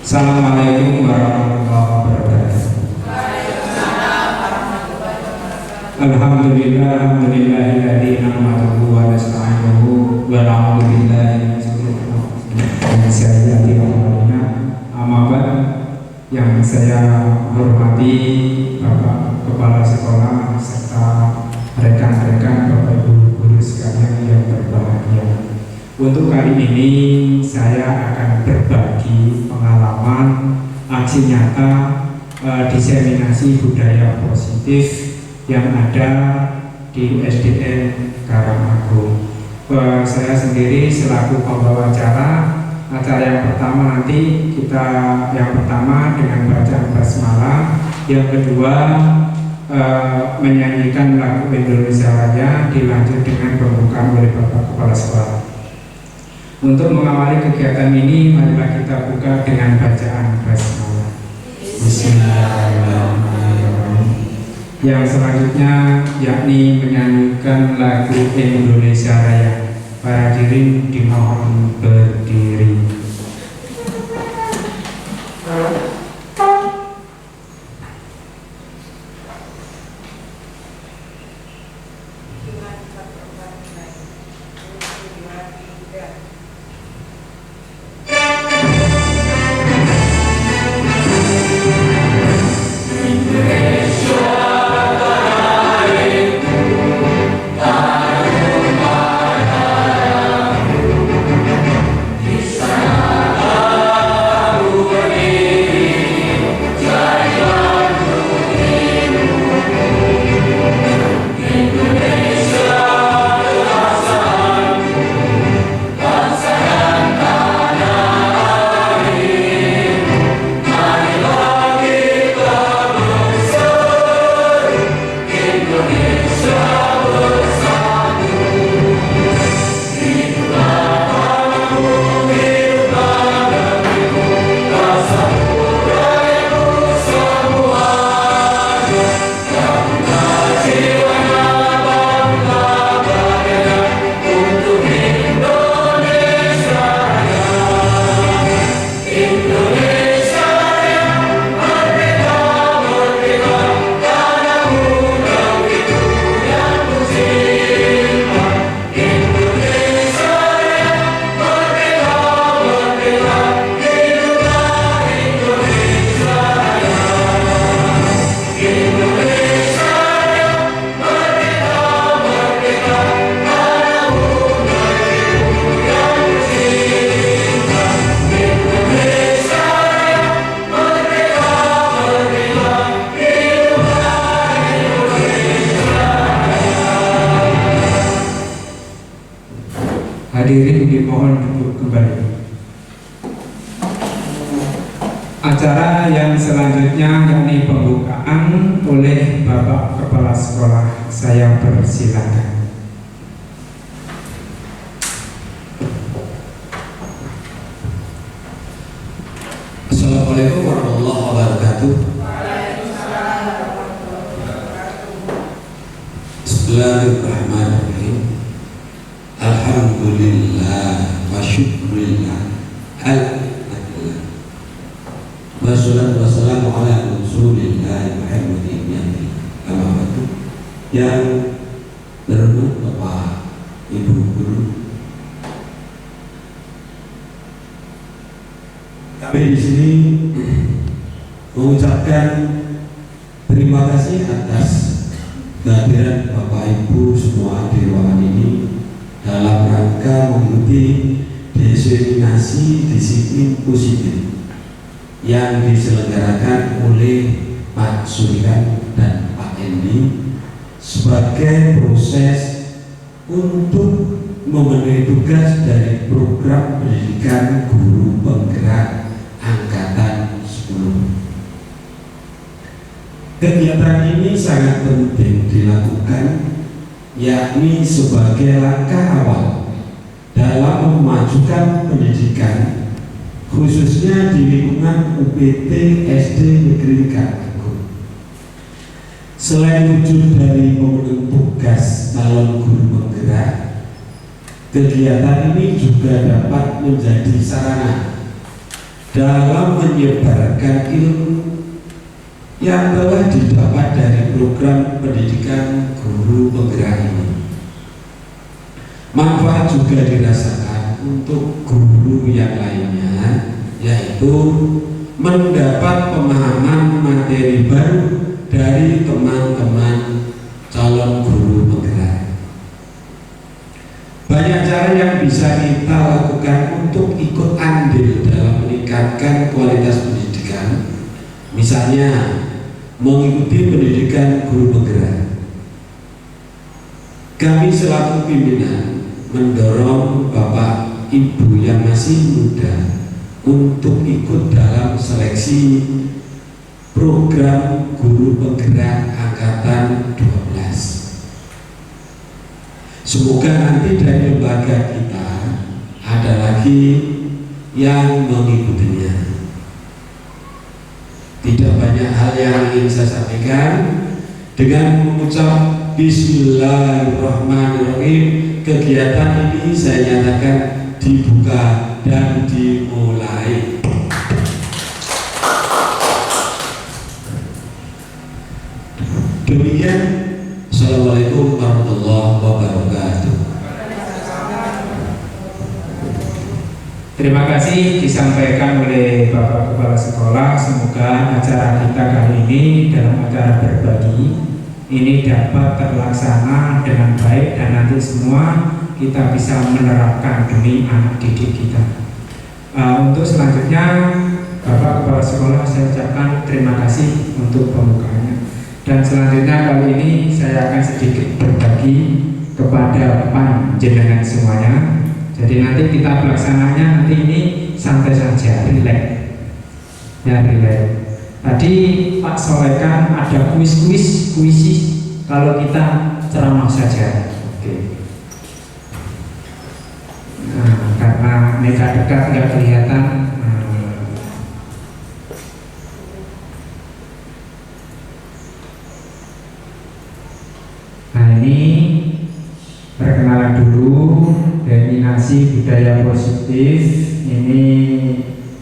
Assalamualaikum warahmatullahi wabarakatuh. Alhamdulillahilladzi nahmaduhu wa nasta'inuhu wa na'udzu billahi min sayyiati a'malina. Amma ba'd, yang saya hormati Bapak Kepala Sekolah serta rekan-rekan Bapak Ibu guru sekalian yang berbahagia. Untuk kali ini saya akan berbagi pengalaman aksi nyata diseminasi budaya positif yang ada di SDN Karangagung. Saya sendiri selaku pembawa acara yang pertama nanti yang pertama dengan bacaan basmalah, yang kedua menyanyikan lagu Indonesia Raya, dilanjut dengan pembukaan oleh Bapak Kepala Sekolah. Untuk mengawali kegiatan ini, marilah kita buka dengan bacaan basmalah. Bismillahirrahmanirrahim. Yang selanjutnya yakni menyanyikan lagu Indonesia Raya. Para hadirin dimohon berdiri. Hadirin dimohon duduk kembali. Acara yang selanjutnya yakni pembukaan oleh Bapak Kepala Sekolah. Saya persilakan. Assalamualaikum Assalamualaikum warahmatullahi wabarakatuh. Bismillahirrahmanirrahim. Alhamdulillah wa syukurillah. Alhamdulillah. Wassalatu wassalamu ala Rasulillah Muhammadin yang berhormat Bapak Ibu Guru, kami di sini mengucapkan terima kasih atas kehadiran Bapak Ibu semua di ruangan ini dalam rangka mengikuti diseminasi disiplin positif yang diselenggarakan oleh Pak Surikan dan Pak Endi sebagai proses untuk memenuhi tugas dari program pendidikan guru penggerak angkatan 10. Kegiatan ini sangat penting dilakukan, yakni sebagai langkah awal dalam memajukan pendidikan khususnya di lingkungan UPT SD Negeri Karagung. Selain wujud dari pemenuh tugas calon guru penggerak, kegiatan ini juga dapat menjadi sarana dalam menyebarkan ilmu yang telah didapat dari program pendidikan guru penggerak ini. Manfaat juga dirasakan untuk guru yang lainnya, yaitu mendapat pemahaman materi baru dari teman-teman calon guru penggerak. Banyak cara yang bisa kita lakukan untuk ikut andil dalam meningkatkan kualitas pendidikan, misalnya mengikuti pendidikan guru penggerak. Kami selaku pimpinan mendorong Bapak Ibu yang masih muda untuk ikut dalam seleksi program guru penggerak angkatan 12. Semoga nanti dari lembaga kita ada lagi yang mengikutinya. Tidak banyak hal yang ingin saya sampaikan. Dengan mengucap Bismillahirrahmanirrahim, kegiatan ini saya nyatakan dibuka dan dimulai. Demikian, Assalamualaikum warahmatullahi wabarakatuh. Terima kasih disampaikan oleh Bapak Kepala Sekolah. Semoga acara kita kali ini dalam acara berbagi ini dapat terlaksana dengan baik dan nanti semua kita bisa menerapkan demi anak didik kita. Untuk selanjutnya Bapak Kepala Sekolah saya ucapkan terima kasih untuk pembukaannya. Dan selanjutnya kali ini saya akan sedikit berbagi kepada panjenengan semuanya. Jadi nanti kita pelaksananya nanti ini santai saja, relax. Ya, relax. Tadi Pak Solekan ada kuis kalau kita ceramah saja. Oke. Nah, karena mereka dekat nggak kelihatan. Nah ini perkenalan dulu. Dominasi budaya positif ini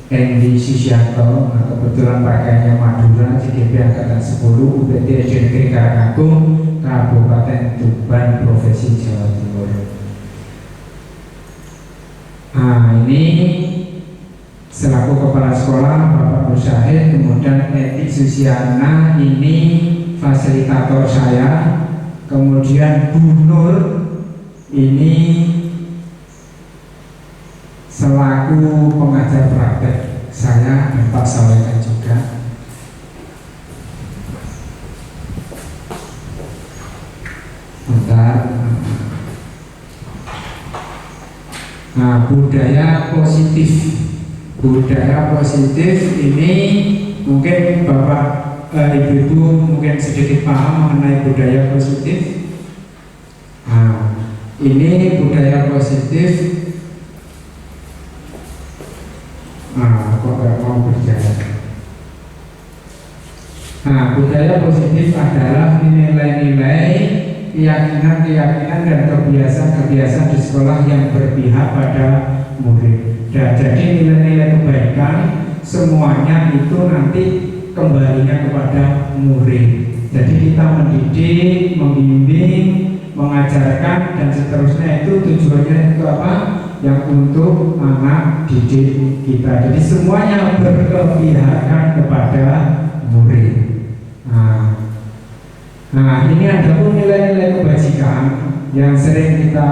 Endi Susianto. Nah, kebetulan pakaiannya Madura, CGP angkatan 10, UPT SD Negeri Karagung, Kabupaten Tuban, Provinsi Jawa Timur. Nah ini selaku kepala sekolah Bapak Musyahid, kemudian Eti Susiana ini fasilitator saya, kemudian Bu Nur ini selaku pengajar praktek saya, dan Pak Sawekan juga. Bentar. Nah, budaya positif ini mungkin Bapak Ibu-ibu mungkin sedikit paham mengenai budaya positif. Nah, ini budaya positif. Kok nggak mau berjalan? Nah, budaya positif adalah nilai-nilai, keyakinan-keyakinan dan kebiasaan-kebiasaan di sekolah yang berpihak pada murid. Dan jadi nilai-nilai kebaikan semuanya itu nanti kembalinya kepada murid. Jadi kita mendidik, membimbing, mengajarkan dan seterusnya itu tujuannya itu apa? Yang untuk anak didik kita. Jadi semuanya berkepihakan kepada murid. Nah, ini ada pun nilai-nilai kebajikan yang sering kita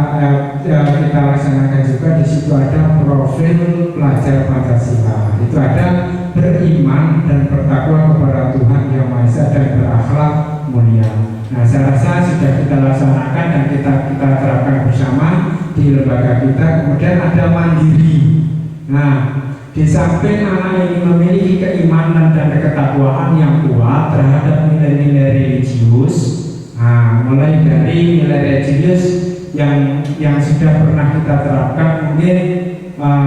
laksanakan juga. Di situ ada profil pelajar Pancasila. Itu ada beriman dan bertakwa kepada Tuhan Yang Maha Esa dan berakhlak mulia. Nah, saya rasa sudah kita laksanakan dan kita terapkan bersama di lembaga kita. Kemudian ada mandiri. Nah, di samping anak ini memiliki keimanan dan ketakwaan yang kuat terhadap nilai-nilai religius, nah, mulai dari nilai religius yang sudah pernah kita terapkan, mungkin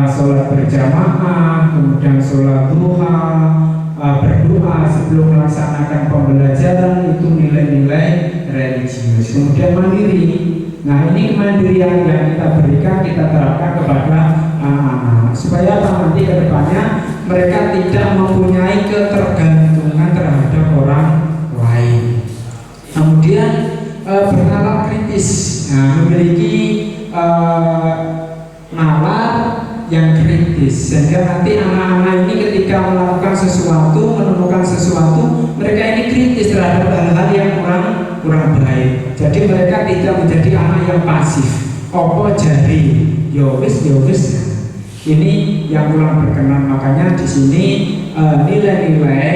sholat berjamaah, kemudian sholat duha, berdoa sebelum melaksanakan pembelajaran, itu nilai-nilai religius. Kemudian mandiri. Nah, ini kemandirian yang kita berikan, kita terapkan kepada anak-anak supaya nanti ke depannya mereka tidak mempunyai ketergantungan terhadap orang lain. Kemudian bernalar kritis, nah, memiliki nalar yang kritis sehingga nanti anak-anak ini ketika melakukan sesuatu, menemukan sesuatu, mereka ini kritis terhadap hal-hal yang kurang baik. Jadi mereka tidak menjadi anak yang pasif. Opo jari, yowis. Ini yang kurang berkenan. Makanya di sini nilai-nilai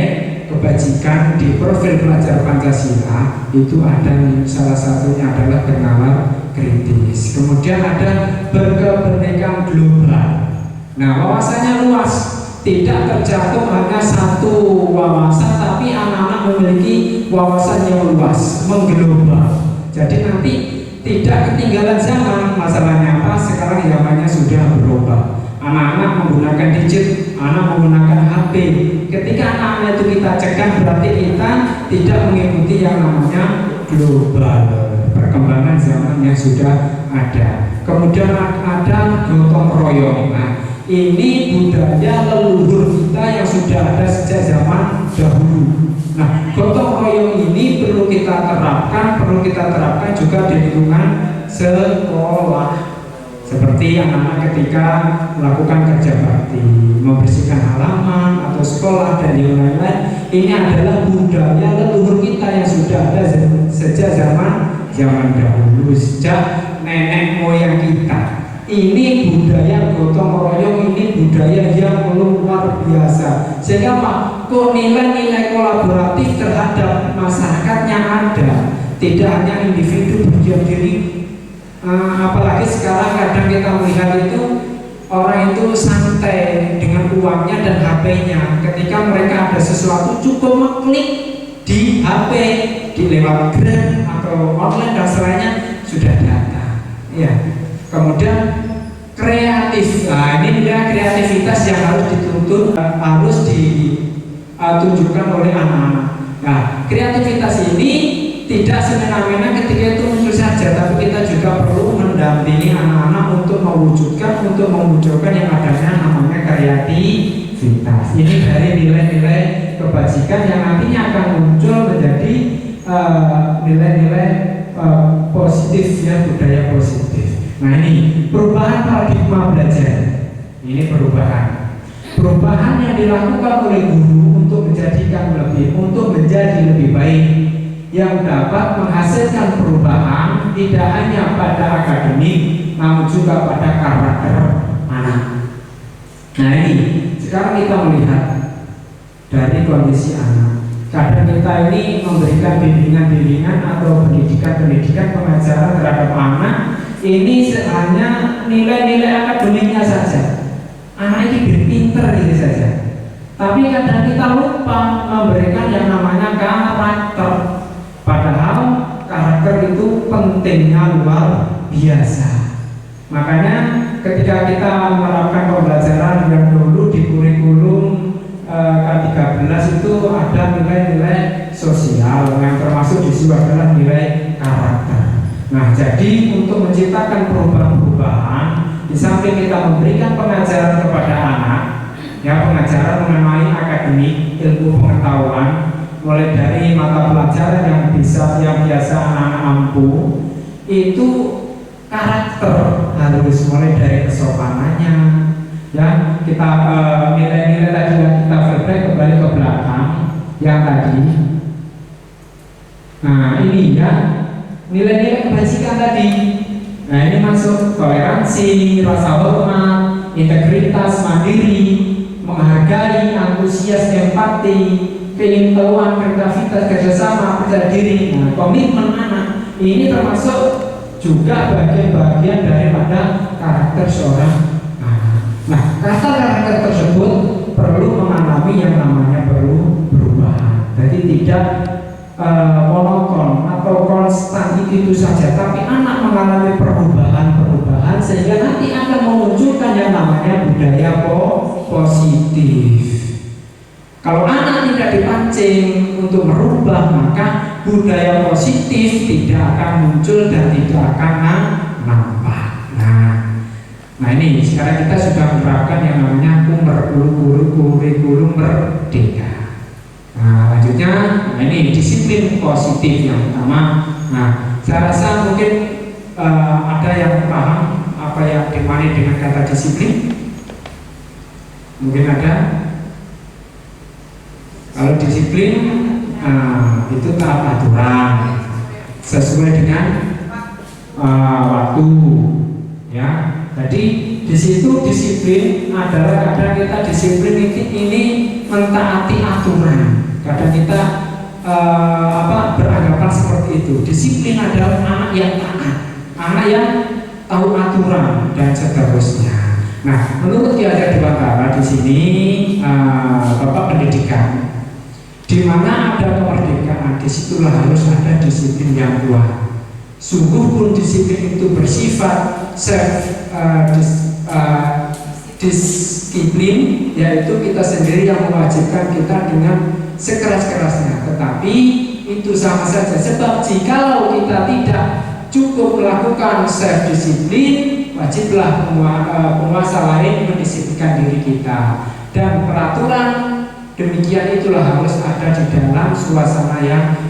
kebajikan di profil pelajar Pancasila itu ada, salah satunya adalah bernalar kritis. Kemudian ada berkebinekaan global. Nah, wawasannya luas, tidak terjatuh hanya satu wawasan, tapi anak-anak memiliki wawasan yang luas, mengglobal. Jadi nanti tidak ketinggalan zaman. Masalahnya apa? Sekarang zamannya sudah berubah. Anak-anak menggunakan gadget, anak menggunakan HP. Ketika anak-anak itu kita cegah, berarti kita tidak mengikuti yang namanya global, perkembangan zaman yang sudah ada. Kemudian ada gotong royong. Nah, ini budaya leluhur kita yang sudah ada sejak zaman dahulu. Nah, gotong royong ini perlu kita terapkan juga di lingkungan sekolah. Seperti anak-anak ketika melakukan kerja bakti, membersihkan halaman atau sekolah dan yang lain-lain. Ini adalah budaya leluhur kita yang sudah ada sejak zaman dahulu, sejak nenek moyang kita. Ini budaya gotong royong, ini budaya yang luar biasa. Sehingga kok nilai-nilai kolaboratif terhadap masyarakatnya ada, tidak hanya individu berdiam diri. Apalagi sekarang kadang kita melihat itu orang itu santai dengan uangnya dan HP-nya. Ketika mereka ada sesuatu cukup mengklik di HP, di lewat Grab atau online dan selainnya sudah datang. Ya. Kemudian kreatif. Nah, ini dia kreativitas yang harus dituntut, harus ditunjukkan oleh anak-anak. Nah, kreativitas ini tidak semena-mena ketika itu muncul saja, tapi kita juga perlu mendampingi anak-anak untuk mewujudkan yang adanya namanya kreativitas. Ini dari nilai-nilai kebajikan yang nantinya akan muncul menjadi nilai-nilai positif, ya, budaya positif. Nah, ini perubahan paradigma belajar. Ini perubahan yang dilakukan oleh guru untuk menjadi lebih baik, yang dapat menghasilkan perubahan tidak hanya pada akademik namun juga pada karakter anak. Nah, ini sekarang kita melihat dari kondisi anak. Kadang kita ini memberikan bimbingan atau pendidikan pengajaran terhadap anak ini hanya nilai-nilai akademiknya saja. Anak ini pinter ini saja. Tapi kadang kita lupa memberikan yang namanya karakter. Padahal karakter itu pentingnya luar biasa. Makanya ketika kita menerapkan pembelajaran yang dulu di kurikulum K13 itu ada nilai-nilai Jadi untuk menciptakan perubahan-perubahan, di samping kita memberikan pengajaran kepada anak, ya pengajaran mengenai akademik, ilmu pengetahuan, mulai dari mata pelajaran yang biasa anak-anak mampu, itu karakter harus mulai dari kesopanannya, ya kita nilai-nilai tadi yang kita flashback kembali ke belakang yang tadi. Nah ini ya nilai-nilai kebajikan tadi. Nah ini masuk toleransi, rasa hormat, integritas, mandiri, menghargai, antusias, empati, keingintahuan, kreativitas, kerjasama, percaya diri, nah, komitmen anak. Ini termasuk juga bagian-bagian daripada karakter seorang anak. Nah, karakter tersebut perlu mengalami yang namanya perlu perubahan. Jadi tidak monoton atau konstan itu saja, tapi anak mengalami perubahan sehingga nanti akan memunculkan yang namanya budaya positif. Kalau anak tidak dipancing untuk merubah, maka budaya positif tidak akan muncul dan tidak akan nampak. Nah ini sekarang kita sudah menerapkan yang namanya kurikulum merdeka. Nah lanjutnya, nah ini disiplin positif yang pertama. Nah saya rasa mungkin ada yang paham apa yang dimaksud dengan kata disiplin? Mungkin ada. Kalau disiplin itu taat aturan sesuai dengan waktu, ya. Jadi di situ disiplin adalah kadang kita disiplin ini mentaati aturan. Kadang kita beranggapan seperti itu. Disiplin adalah anak yang taat, anak yang tahu aturan dan seterusnya. Nah, menurut Ki Hajar Dewantara di sini Bapak Pendidikan, di mana ada kemerdekaan, disitulah harus ada disiplin yang kuat. Sungguh pun disiplin itu bersifat disiplin, yaitu kita sendiri yang mewajibkan kita dengan sekeras-kerasnya. Tetapi itu sama saja, sebab jikalau kita tidak cukup melakukan self disiplin, wajiblah penguasa lain mendisiplinkan diri kita. Dan peraturan demikian itulah harus ada di dalam suasana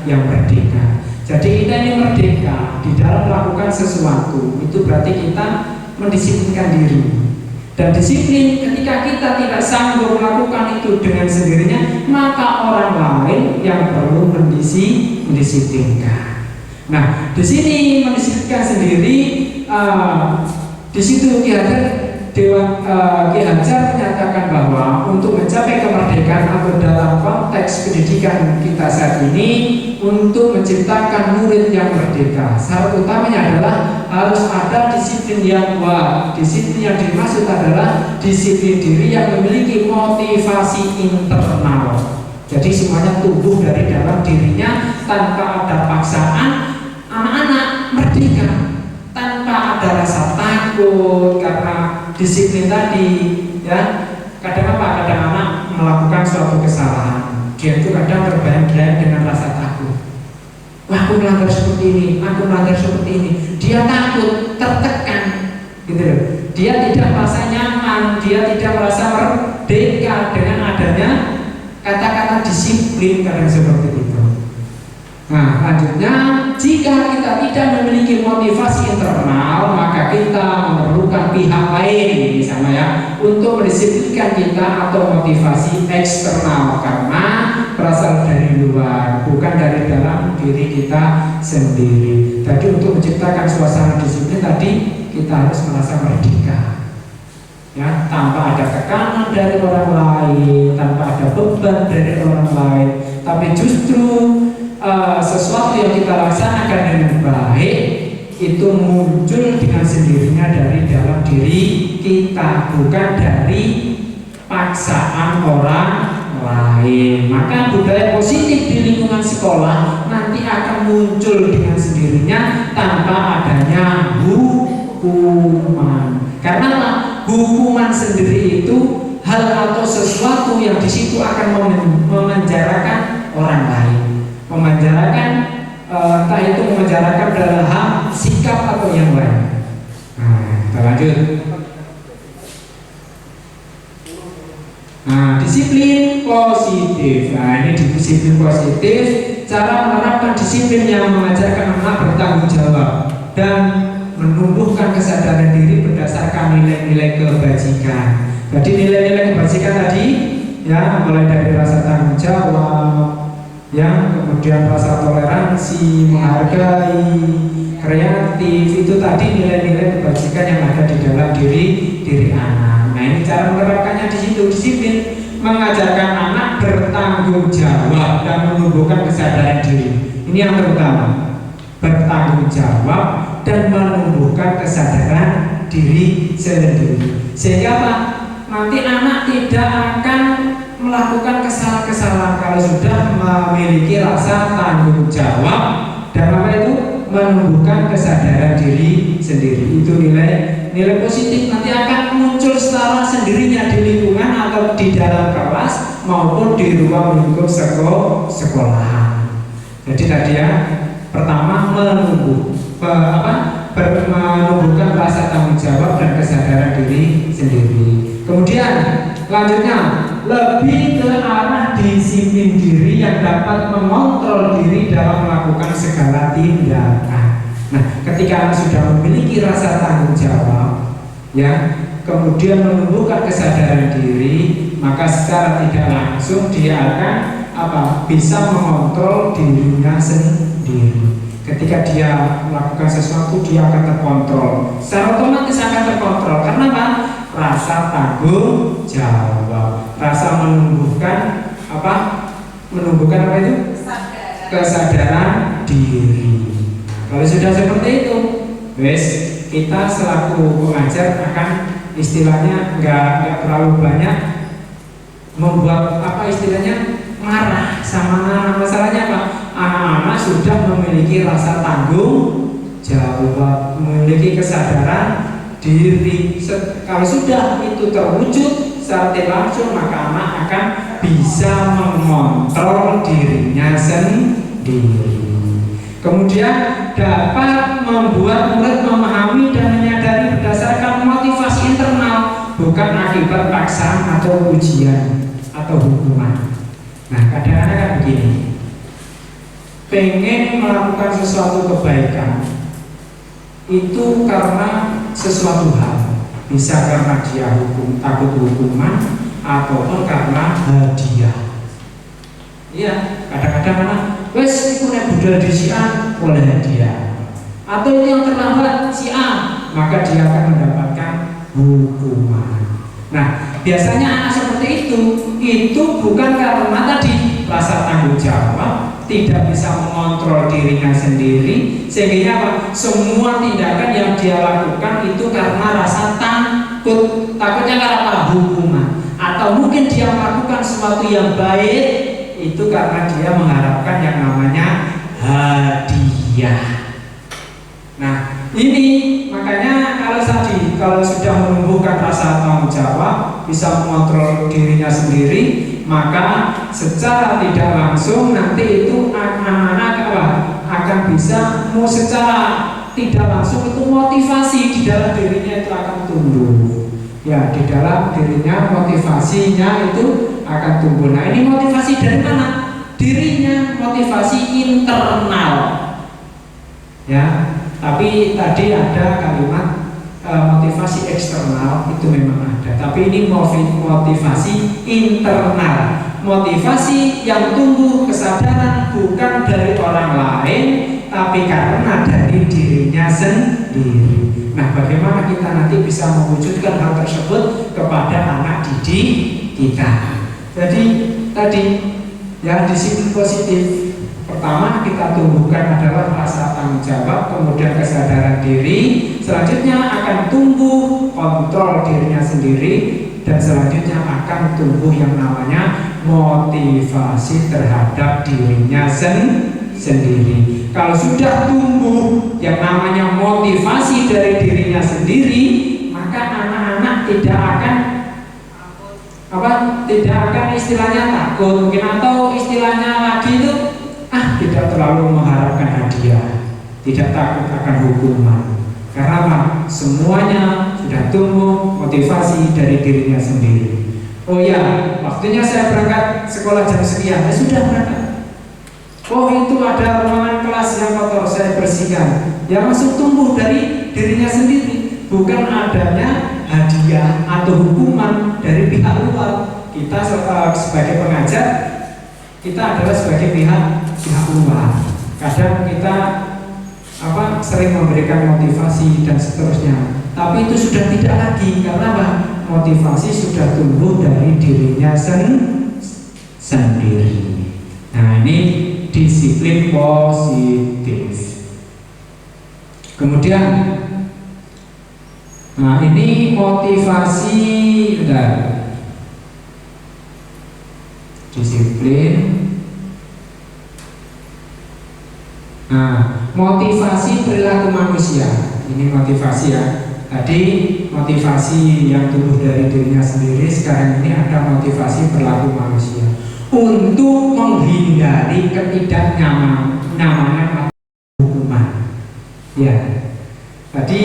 yang merdeka. Jadi kita ini merdeka di dalam melakukan sesuatu, itu berarti kita mendisiplinkan diri. Dan disiplin ketika kita tidak sanggup melakukan itu dengan sendirinya, maka orang lain yang perlu mendisiplinkan. Nah, di sini mendisiplinkan sendiri, di situ Ki Hajar menyatakan bahwa untuk mencapai kemerdekaan atau dalam konteks pendidikan kita saat ini, untuk menciptakan murid yang merdeka, syarat utamanya adalah harus ada disiplin yang kuat. Disiplin yang dimaksud adalah disiplin diri yang memiliki motivasi internal. Jadi semuanya tumbuh dari dalam dirinya tanpa ada paksaan. Anak-anak merdeka tanpa ada rasa takut karena disiplin tadi, ya. Kadang anak melakukan suatu kesalahan, dia itu kadang terbayang-bayang dengan rasa takut. Wah, aku melanggar seperti ini, aku melanggar seperti ini. Dia takut, tertekan, gitu loh. Dia tidak merasa nyaman, dia tidak merasa merdeka dengan adanya kata-kata disiplin, kadang seperti itu. Nah, lanjutnya, jika kita tidak memiliki motivasi internal, maka kita memerlukan pihak lain, misalnya ya, untuk mendisiplinkan kita atau motivasi eksternal karena berasal dari luar, bukan dari dalam diri kita sendiri. Tadi untuk menciptakan suasana disiplin tadi kita harus merasa merdeka, ya, tanpa ada tekanan dari orang lain, tanpa ada beban dari orang lain, tapi justru sesuatu yang kita laksanakan dengan baik itu muncul dengan sendirinya dari dalam diri kita, bukan dari paksaan orang lain. Maka budaya positif di lingkungan sekolah nanti akan muncul dengan sendirinya tanpa adanya hukuman. Karena hukuman sendiri itu hal atau sesuatu yang di situ akan memenjarakan orang lain, memenjarakan entah itu memenjarakan dalam hal sikap atau yang lain. Nah, kita lanjut. Nah, disiplin positif. Nah, ini disiplin positif, cara menerapkan disiplin yang mengajarkan anak bertanggung jawab dan menumbuhkan kesadaran diri berdasarkan nilai-nilai kebajikan. Jadi nilai-nilai kebajikan tadi, ya, mulai dari rasa tanggung jawab, ya, kemudian rasa toleransi, menghargai, kreatif, itu tadi nilai-nilai kebajikan yang ada di dalam diri anak. Nah, ini cara menerapkannya di situ. Disiplin mengajarkan anak bertanggung jawab dan menumbuhkan kesadaran diri. Ini yang terutama, bertanggung jawab dan menumbuhkan kesadaran diri sendiri. Sehingga apa? Nanti anak tidak akan melakukan kesalahan-kesalahan kalau sudah memiliki rasa tanggung jawab dan apa itu? Menumbuhkan kesadaran diri sendiri. Itu nilai positif nanti akan muncul secara sendirinya di lingkungan atau di dalam kelas maupun di ruang lingkup sekolah. Jadi tadi ya, pertama menumbuhkan rasa tanggung jawab dan kesadaran diri sendiri. Kemudian selanjutnya lebih ke arah disiplin diri yang dapat mengontrol diri dalam melakukan segala tindakan. Nah, ketika anak sudah memiliki rasa tanggung jawab, ya, kemudian menumbuhkan kesadaran diri, maka secara tidak langsung dia akan bisa mengontrol dirinya sendiri. Ketika dia melakukan sesuatu, dia akan terkontrol. Secara otomatis akan terkontrol. Karena apa? Rasa tanggung jawab, rasa menumbuhkan apa itu? Kesadaran diri. Kalau sudah seperti itu, kita selaku pengajar akan istilahnya nggak terlalu banyak membuat marah sama anak. Masalahnya apa? Anak-anak sudah memiliki rasa tanggung jawab, memiliki kesadaran diri. Kalau sudah itu terwujud secara tidak langsung, maka anak akan bisa mengontrol dirinya sendiri. Kemudian dapat membuat murid memahami dan menyadari berdasarkan motivasi internal, bukan akibat paksaan atau ujian atau hukuman. Nah, kadang-kadang kan begini, pengen melakukan sesuatu kebaikan itu karena sesuatu hal, bisa karena dia takut hukuman ataupun karena hadiah. Iya, kadang-kadang anak wes iku nek budal di si A oleh hadiah, atau itu yang terlambat si A, maka dia akan mendapatkan hukuman. Nah, biasanya anak seperti itu bukan karena tadi rasa tanggung jawab, tidak bisa mengontrol dirinya sendiri, sehingga apa? Semua tindakan yang dia lakukan itu karena rasa takutnya karena hukuman, atau mungkin dia melakukan sesuatu yang baik itu karena dia mengharapkan yang namanya hadiah. Nah, ini makanya kalau sudah menumbuhkan rasa tanggung jawab, bisa mengontrol dirinya sendiri, maka secara tidak langsung nanti itu anak-anak akan bisa secara tidak langsung itu motivasi di dalam dirinya itu akan tumbuh. Ya, di dalam dirinya motivasinya itu akan tumbuh. Nah, ini motivasi dari mana? Dirinya, motivasi internal. Ya, tapi tadi ada kalimat motivasi eksternal, itu memang ada. Tapi ini motivasi internal, motivasi yang tumbuh kesadaran bukan dari orang lain, tapi karena dari dirinya sendiri. Nah, bagaimana kita nanti bisa mewujudkan hal tersebut kepada anak didik kita? Jadi tadi ya, disiplin positif. Pertama kita tumbuhkan adalah rasa tanggung jawab, kemudian kesadaran diri. Selanjutnya akan tumbuh kontrol dirinya sendiri, dan selanjutnya akan tumbuh yang namanya motivasi terhadap dirinya sendiri. Kalau sudah tumbuh yang namanya motivasi dari dirinya sendiri, maka anak-anak tidak akan istilahnya takut mungkin, atau istilahnya lagi itu tidak terlalu mengharapkan hadiah, tidak takut akan hukuman. Karena apa? Semuanya sudah tumbuh motivasi dari dirinya sendiri. Oh ya, waktunya saya berangkat sekolah jam sekian, saya sudah berangkat. Oh itu ada ruangan kelas yang kotor, saya bersihkan. Ya langsung tumbuh dari dirinya sendiri, bukan adanya hadiah atau hukuman dari pihak luar. Kita sebagai pengajar, kita adalah sebagai pihak luar. Kadang kita sering memberikan motivasi dan seterusnya, tapi itu sudah tidak lagi. Karena apa? Motivasi sudah tumbuh dari dirinya sendiri. Nah ini disiplin positif. Kemudian, nah ini motivasi, disiplin. Nah, motivasi perilaku manusia. Ini motivasi ya. Tadi motivasi yang tumbuh dari dirinya sendiri, sekarang ini ada motivasi perilaku manusia untuk menghindari ketidaknyamanan atau hukuman. Ya. Jadi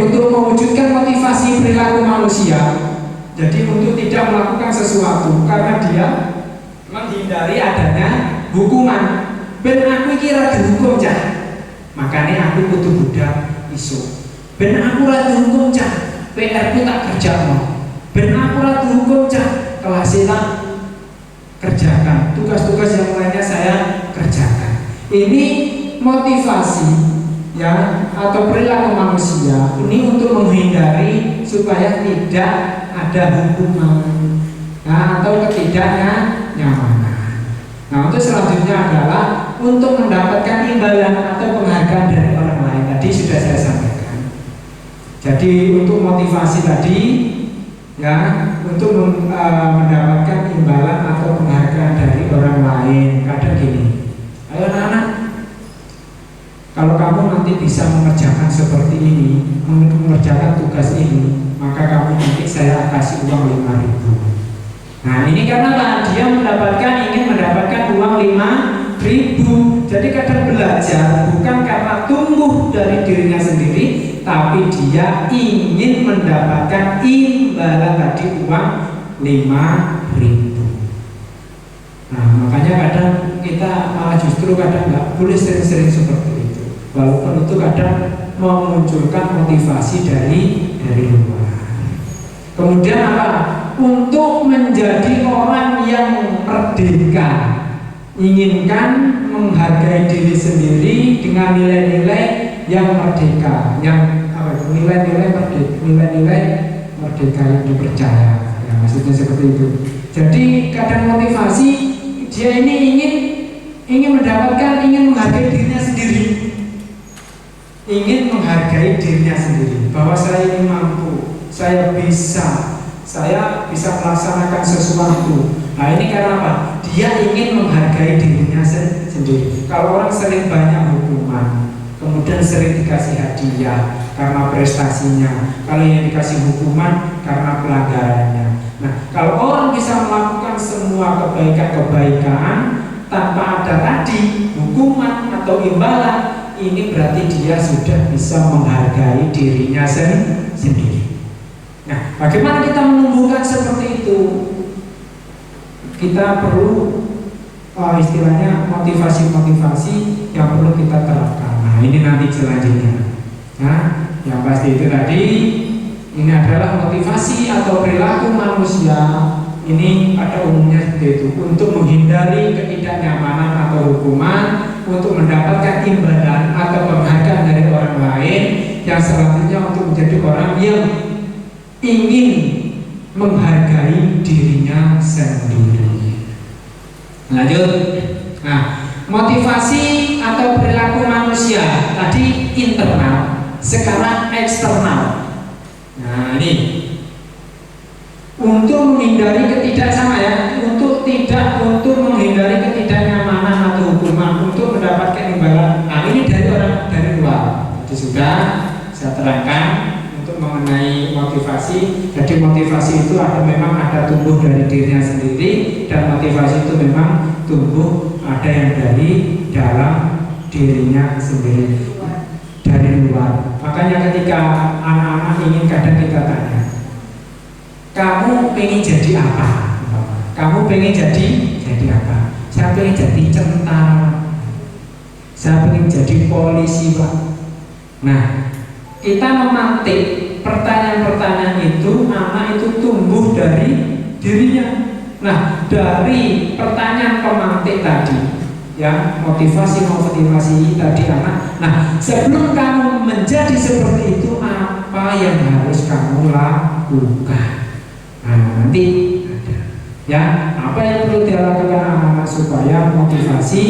untuk mewujudkan motivasi perilaku manusia, jadi untuk tidak melakukan sesuatu karena dia menghindari adanya hukuman. Ben aku kira dihukum cah, makanya aku kudu budak isu. Ben aku ora dihukum cah, PR ku tak kerjakno. Ben aku ora dihukum cah, kelas tak kerjakan. Tugas-tugas yang lainnya saya kerjakan. Ini motivasi ya atau perilaku manusia ini untuk menghindari supaya tidak ada hukuman atau ketidaknyamanan. Nah untuk selanjutnya adalah untuk mendapatkan imbalan atau penghargaan dari orang lain. Tadi sudah saya sampaikan. Jadi untuk motivasi tadi ya untuk mendapatkan imbalan atau penghargaan dari orang lain. Kadang gini, ayo anak-anak, kalau kamu nanti bisa mengerjakan seperti ini, mengerjakan tugas ini, maka kamu nanti saya kasih uang 5.000. Nah ini karena dia ingin mendapatkan uang 5.000. Jadi kadang belajar bukan karena tumbuh dari dirinya sendiri, tapi dia ingin mendapatkan imbalan tadi uang 5.000. Nah makanya kadang kita malah justru kadang nggak boleh sering-sering seperti itu. Walaupun itu kadang memunculkan motivasi dari luar. Kemudian apa? Untuk menjadi orang yang merdeka, inginkan menghargai diri sendiri dengan nilai-nilai yang merdeka, yang nilai-nilai merdeka yang dipercaya. Ya, maksudnya seperti itu. Jadi kadang motivasi dia ini ingin menghargai dirinya sendiri, ingin menghargai dirinya sendiri bahwa saya ini mampu, saya bisa melaksanakan sesuatu. Nah ini karena apa? Dia ingin menghargai dirinya sendiri. Kalau orang sering banyak hukuman, kemudian sering dikasih hadiah karena prestasinya, kalau yang dikasih hukuman karena pelanggarannya. Nah kalau orang bisa melakukan semua kebaikan-kebaikan tanpa ada tadi hukuman atau imbalan, ini berarti dia sudah bisa menghargai dirinya sendiri. Nah, bagaimana kita menumbuhkan seperti itu? Kita perlu istilahnya motivasi-motivasi yang perlu kita terapkan. Nah, ini nanti selanjutnya. Nah, yang pasti itu tadi ini adalah motivasi atau perilaku manusia. Ini pada umumnya seperti itu, untuk menghindari ketidaknyamanan atau hukuman, untuk mendapatkan imbalan atau penghargaan dari orang lain, yang selanjutnya untuk menjadi orang yang ingin menghargai dirinya sendiri. Lanjut. Nah, motivasi atau perilaku manusia tadi internal, sekarang eksternal. Nah, ini untuk menghindari untuk menghindari ketidaknyamanan atau hukuman, untuk mendapatkan imbalan. Nah, ini dari luar. Jadi sudah saya terangkan mengenai motivasi. Jadi motivasi itu memang ada tumbuh dari dirinya sendiri, dan motivasi itu memang tumbuh ada yang dari dalam dirinya sendiri, dari luar. Makanya ketika anak-anak ingin, kadang kita tanya, kamu pengen jadi apa? Kamu pengen jadi apa? Saya pengen jadi tentara, saya pengen jadi polisi, Pak. Nah, kita memantik pertanyaan-pertanyaan itu, anak itu tumbuh dari dirinya. Nah, dari pertanyaan pemantik tadi, ya, motivasi tadi anak. Nah, sebelum kamu menjadi seperti itu, apa yang harus kamu lakukan? Nah, nanti ada, ya, apa yang perlu dilakukan anak-anak supaya motivasi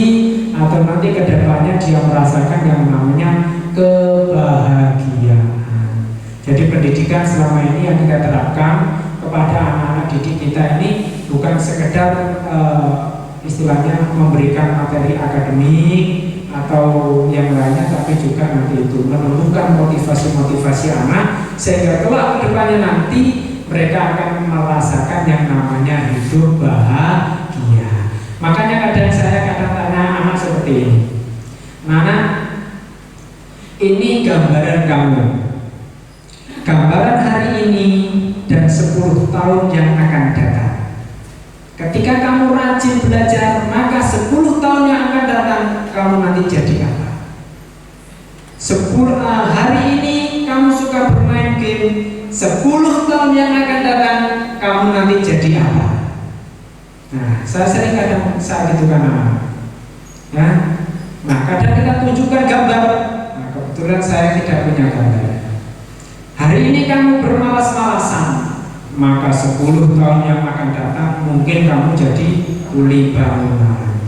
atau nanti kedepannya dia merasakan yang namanya kebahagiaan. Jadi pendidikan selama ini yang kita terapkan kepada anak-anak didik kita ini bukan sekedar istilahnya memberikan materi akademik atau yang lainnya, tapi juga nanti itu menumbuhkan motivasi-motivasi anak sehingga kelak kedepannya nanti mereka akan merasakan yang namanya hidup bahagia. Makanya kadang saya tanya anak seperti ini, Nana, ini gambaran kamu, gambaran hari ini dan 10 tahun yang akan datang. Ketika kamu rajin belajar, maka 10 tahun yang akan datang kamu nanti jadi apa? 10 hari ini kamu suka bermain game, 10 tahun yang akan datang kamu nanti jadi apa? Nah, saya sering kadang saat itu kan, ya. Nah, kadang kita tunjukkan gambar. Nah, kebetulan saya tidak punya gambar. Hari ini kamu bermalas-malasan, maka 10 tahun yang akan datang mungkin kamu jadi kuli bangunan,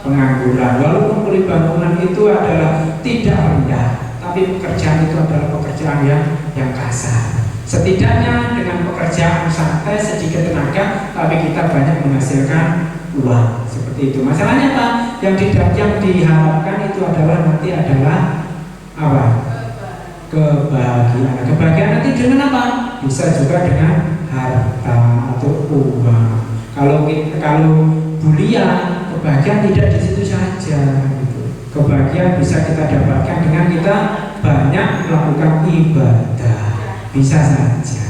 pengangguran. Walaupun kuli bangunan itu adalah tidak rendah, tapi pekerjaan itu adalah pekerjaan yang kasar. Setidaknya dengan pekerjaan santai, sedikit tenaga, tapi kita banyak menghasilkan uang. Seperti itu. Masalahnya apa? Yang diharapkan itu adalah nanti adalah apa? Kebahagiaan. Kebahagiaan nanti dengan apa? Bisa juga dengan harta atau uang. Kalau bulian, kebahagiaan tidak di situ saja. Gitu. Kebahagiaan bisa kita dapatkan dengan kita banyak melakukan ibadah. Bisa saja.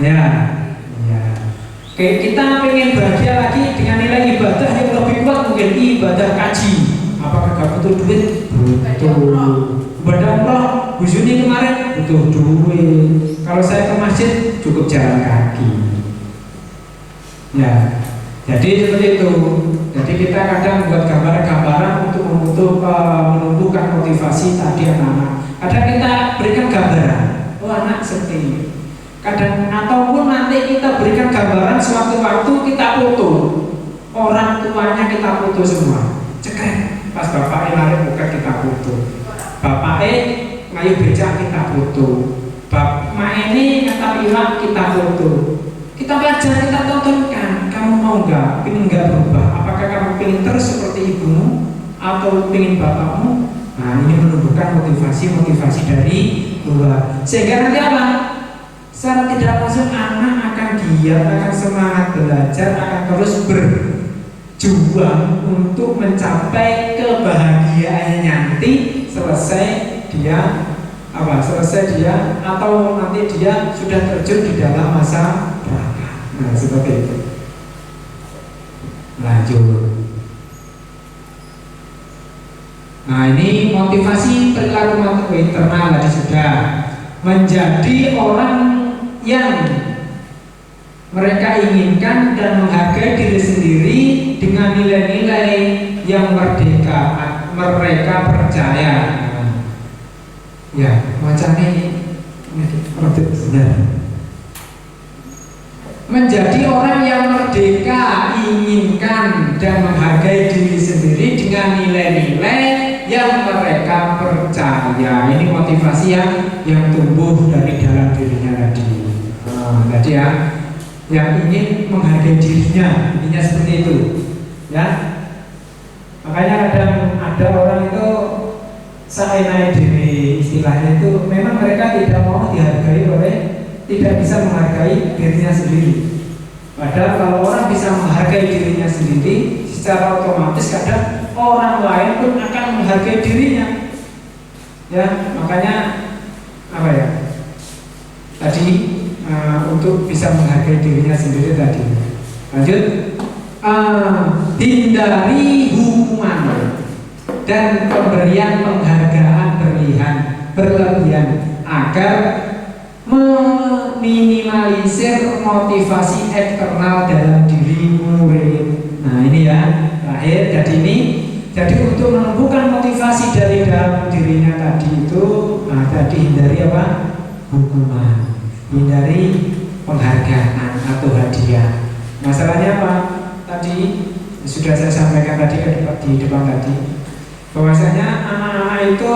Ya. Oke, kita pengen bahagia lagi dengan nilai ibadah yang lebih kuat, mungkin ibadah kaji. Apakah kamu butuh duit? Butuh. Ibadah Allah, Bu Juni kemarin butuh duit. Kalau saya ke masjid cukup jalan kaki. Ya, jadi seperti itu. Jadi kita kadang buat gambaran-gambaran untuk menumbuhkan motivasi tadi anak-anak. Kadang kita berikan gambaran, oh anak seperti ini. Kadang ataupun nanti kita berikan gambaran sewaktu-waktu kita foto. Orang tuanya kita foto semua. Cekrek, pas bapaknya narik bukan kita foto. Bapaknya ngayu becak kita foto. Bapak ini kata ilang kita foto. Kita belajar, kita tontonkan. Kamu mau nggak? Pengen nggak berubah? Apakah kamu pengen terus seperti ibumu atau pengen bapakmu? Nah, ini menumbuhkan motivasi dari luar. Sehingga nanti apa? Secara tidak langsung anak akan giat, akan semangat belajar, akan terus berjuang untuk mencapai kebahagiaannya nanti selesai dia atau nanti dia sudah terjun di dalam masa belakang. Nah, seperti itu. Lanjut. Nah, ini motivasi perilaku internal tadi sudah. Menjadi orang yang mereka inginkan dan menghargai diri sendiri dengan nilai-nilai yang merdeka, mereka percaya. Ya, macamnya benar. Menjadi orang yang merdeka, inginkan dan menghargai diri sendiri dengan nilai-nilai yang mereka percaya. Ini motivasi yang tumbuh dari dalam dirinya tadi. Tadi ya, yang ingin menghargai dirinya, intinya seperti itu. Ya, makanya ada orang itu saenai diri, istilahnya itu memang mereka tidak mau dihargai tidak bisa menghargai dirinya sendiri. Padahal kalau orang bisa menghargai dirinya sendiri, secara otomatis kadang orang lain pun akan menghargai dirinya. Ya, makanya apa ya? Tadi untuk bisa menghargai dirinya sendiri tadi. Lanjut, hindari hukuman dan pemberian penghargaan berlebihan agar meminimalisir motivasi eksternal dalam diri murid. Nah ini ya terakhir. Jadi untuk menumbuhkan motivasi dari dalam dirinya tadi itu, tadi hindari apa? Hukuman, hindari penghargaan atau hadiah. Masalahnya apa? Tadi sudah saya sampaikan tadi di depan tadi, bahwasanya anak-anak itu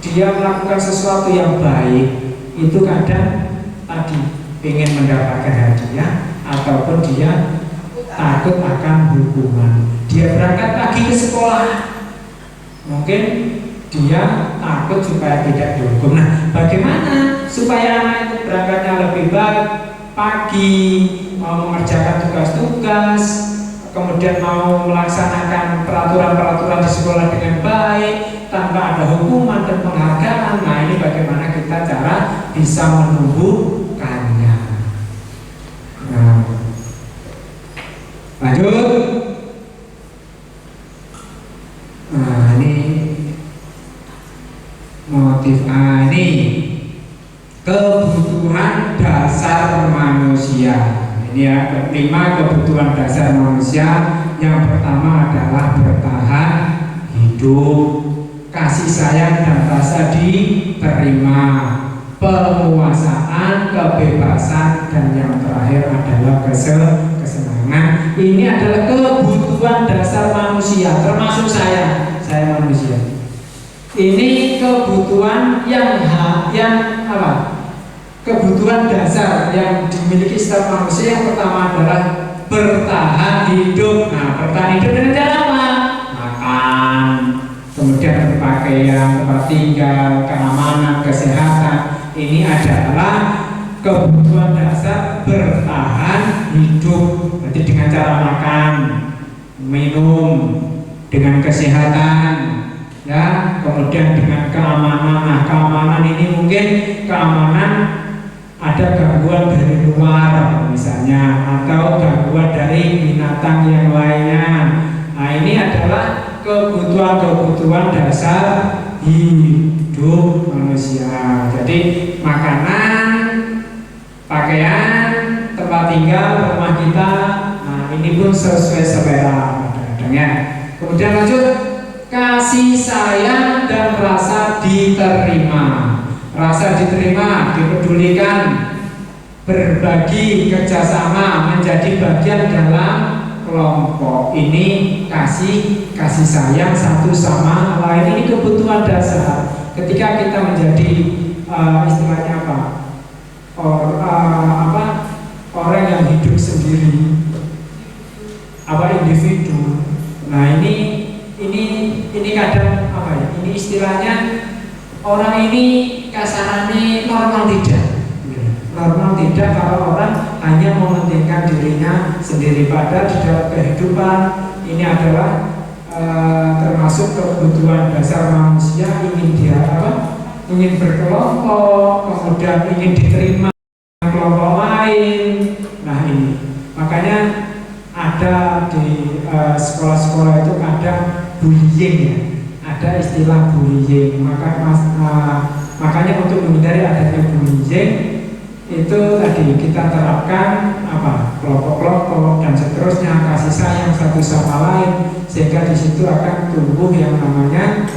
dia melakukan sesuatu yang baik itu kadang tadi ingin mendapatkan hadiah ataupun dia takut akan hukuman. Dia berangkat pagi ke sekolah, mungkin dia takut supaya tidak dihukum. Nah, bagaimana supaya anak itu berangkatnya lebih baik pagi, mau mengerjakan tugas-tugas, kemudian mau melaksanakan peraturan-peraturan di sekolah dengan baik tanpa ada hukuman dan penghargaan. Nah, ini bagaimana kita cara bisa menumbuhkannya. Nah, lanjut. Nah, ini motif ini kebutuhan dasar manusia. Ini ya, kelima kebutuhan dasar manusia. Yang pertama adalah bertahan hidup, kasih sayang dan rasa diterima, penguasaan, kebebasan, dan yang terakhir adalah kesenangan. Ini adalah kebutuhan dasar manusia, termasuk saya manusia. Ini kebutuhan yang apa? Kebutuhan dasar yang dimiliki setiap manusia. Yang pertama adalah bertahan hidup. Nah, bertahan hidup dengan cara apa? Makan, kemudian berpakaian, tempat tinggal, keamanan, kesehatan. Ini adalah kebutuhan dasar bertahan hidup. Nanti dengan cara makan, minum, dengan kesehatan, ya, kemudian dengan keamanan. Nah, keamanan ini mungkin keamanan ada gangguan dari luar misalnya, atau gangguan dari binatang yang lainnya. Nah, ini adalah kebutuhan dasar hidup manusia. Jadi makanan, pakaian, tempat tinggal, rumah kita, nah ini pun sesuai selera kadang-kadang ya. Kemudian lanjut, kasih sayang dan rasa diterima. Rasa diterima, dipedulikan, berbagi, kerjasama, menjadi bagian dalam kelompok. Ini kasih sayang satu sama lain. Ini kebutuhan dasar. Ketika kita menjadi istilahnya apa? Orang yang hidup sendiri, individu. Nah ini kadang apa ya? Ini istilahnya orang ini kasarannya normal tidak kalau orang hanya mementingkan dirinya sendiri. Padahal di dalam kehidupan ini adalah termasuk kebutuhan dasar manusia. Ingin berkelompok, kemudian ingin diterima kelompok lain. Nah ini makanya ada di sekolah-sekolah itu ada bullying ya. Ada istilah bullying. Makanya untuk menghindari adanya bullying itu tadi kita terapkan kelompok-kelompok dan seterusnya, kasih sayang satu sama lain, sehingga di situ akan tumbuh yang namanya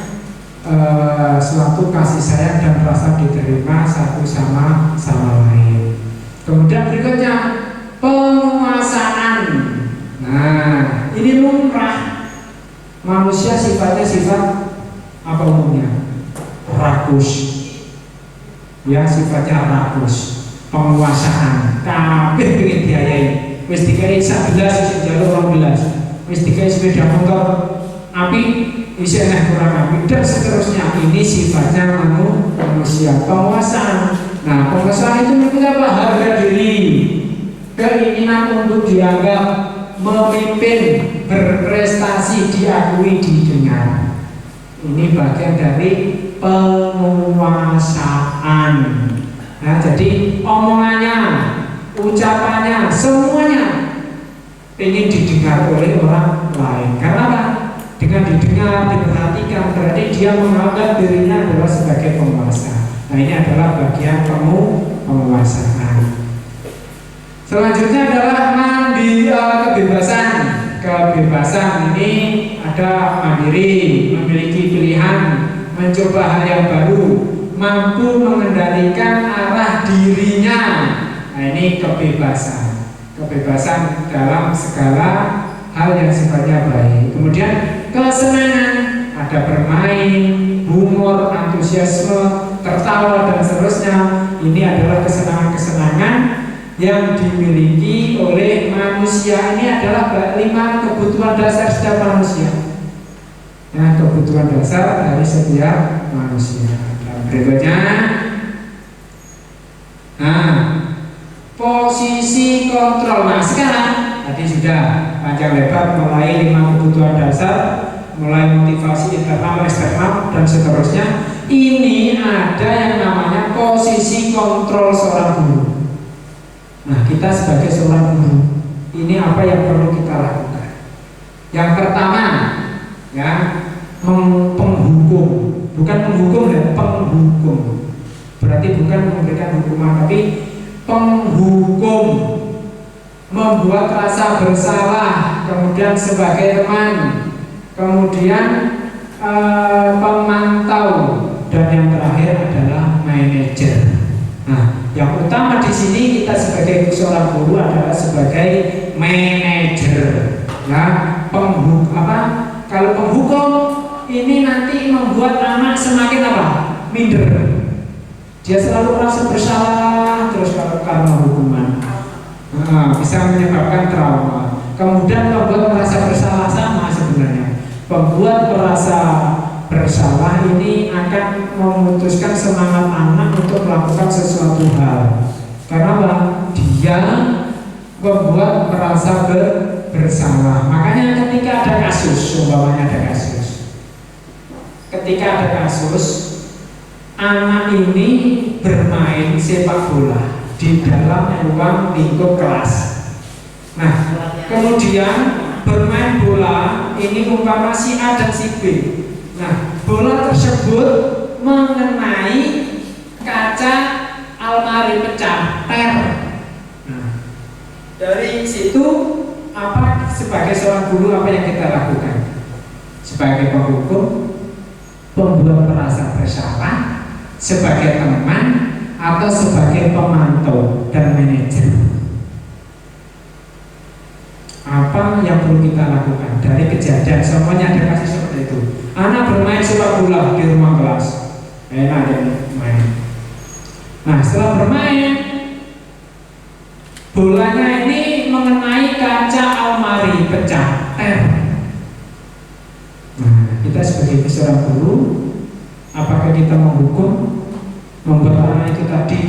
suatu kasih sayang dan rasa diterima satu sama lain. Kemudian berikutnya penguasaan. Nah ini lumrah. Manusia sifatnya apa umumnya? Rakus. Ya, sifatnya rakus. Penguasaan. Kabeh pengen diayai. Wis dikai 11 sing jalur 12. Wis dikai sepeda motor api isih nek kurang api dan seterusnya. Ini sifatnya manusia. Penguasaan. Nah, penguasaan itu apa? Harga diri. Keinginan untuk dianggap memimpin, berprestasi, diakui, didengar. Ini bagian dari penguasaan. Nah, jadi omongannya, ucapannya, semuanya ingin didengar oleh orang lain. Karena apa? Dengan didengar, diperhatikan, berarti dia menganggap dirinya adalah sebagai penguasa. Nah, ini adalah bagian penguasaan. Selanjutnya adalah kebebasan. Kebebasan ini ada mandiri, memiliki pilihan, mencoba hal yang baru, mampu mengendalikan arah dirinya. Nah, ini kebebasan. Kebebasan dalam segala hal yang sifatnya baik. Kemudian kesenangan, ada bermain, humor, antusiasme, tertawa dan seterusnya. Ini adalah kesenangan-kesenangan yang dimiliki oleh manusia. Ini adalah 5 kebutuhan dasar setiap manusia. Ya, kebutuhan dasar dari setiap manusia. Dan berikutnya, posisi kontrol. Nah, sekarang tadi sudah panjang lebar mulai 5 kebutuhan dasar, mulai motivasi internal, eksternal dan seterusnya. Ini ada yang namanya posisi kontrol seorang guru. Nah, kita sebagai seorang guru, ini apa yang perlu kita lakukan? Yang pertama, ya, penghukum. Bukan menghukum ya, penghukum. Berarti bukan memberikan hukuman, tapi penghukum, membuat rasa bersalah, kemudian sebagai teman, kemudian pemantau, dan yang terakhir adalah manajer. Nah, yang utama di sini kita sebagai seorang guru adalah sebagai manajer. Ya, kalau penghukum ini nanti membuat anak semakin apa? Minder. Dia selalu merasa bersalah terus karena hukuman. Bisa menyebabkan trauma. Kemudian membuat merasa bersalah sama sebenarnya. Pembuat merasa bersalah ini akan memutuskan semangat anak untuk melakukan sesuatu hal. Karena dia membuat merasa bersalah. Makanya ketika ada kasus, umpamanya ada kasus. Ketika ada kasus, anak ini bermain sepak bola di dalam ruang lingkup kelas. Nah, kemudian bermain bola ini umpama si A dan si B. Nah, bola tersebut mengenai kaca almari pecah, Nah, dari situ apa sebagai seorang guru apa yang kita lakukan? Sebagai penghukum, pembuat merasa bersalah, sebagai teman, atau sebagai pemantau dan manajer. Apa yang perlu kita lakukan dari kejadian semuanya ada kasus seperti itu. Anak bermain sepak bola di rumah kelas, enak dia main. Nah, setelah bermain, bolanya ini mengenai kaca almari pecah. Nah, kita sebagai seorang guru, apakah kita menghukum, membuat anak itu tadi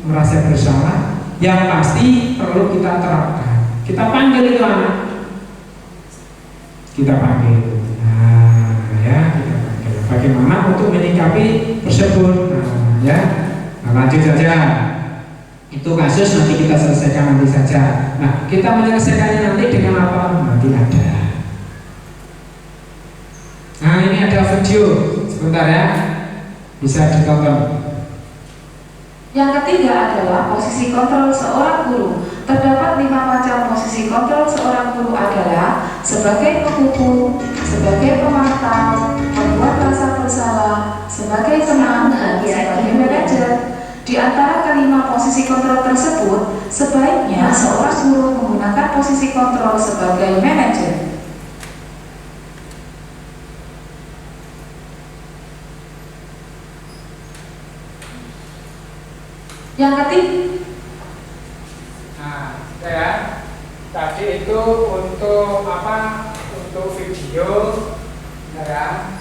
merasa bersalah? Yang pasti perlu kita terapkan. Kita panggil itu anak. Kita panggil. Nah, ya, kita panggil. Bagaimana untuk menyikapi tersebut? Nah, ya. Nah, lanjut saja. Itu kasus nanti kita selesaikan nanti saja. Nah, kita menyelesaikannya nanti dengan apa? Nanti ada. Nah, ini ada video. Sebentar ya. Bisa ditonton. Yang ketiga adalah posisi kontrol seorang guru. Terdapat 5 macam posisi kontrol seorang guru adalah sebagai penghukum, sebagai pemantau, membuat rasa bersalah, sebagai teman, dan sebagai manajer. Di antara kelima posisi kontrol tersebut, sebaiknya seorang guru menggunakan posisi kontrol sebagai manajer. Yang ketiga, nah, ya, tadi itu untuk apa? Untuk video, ya.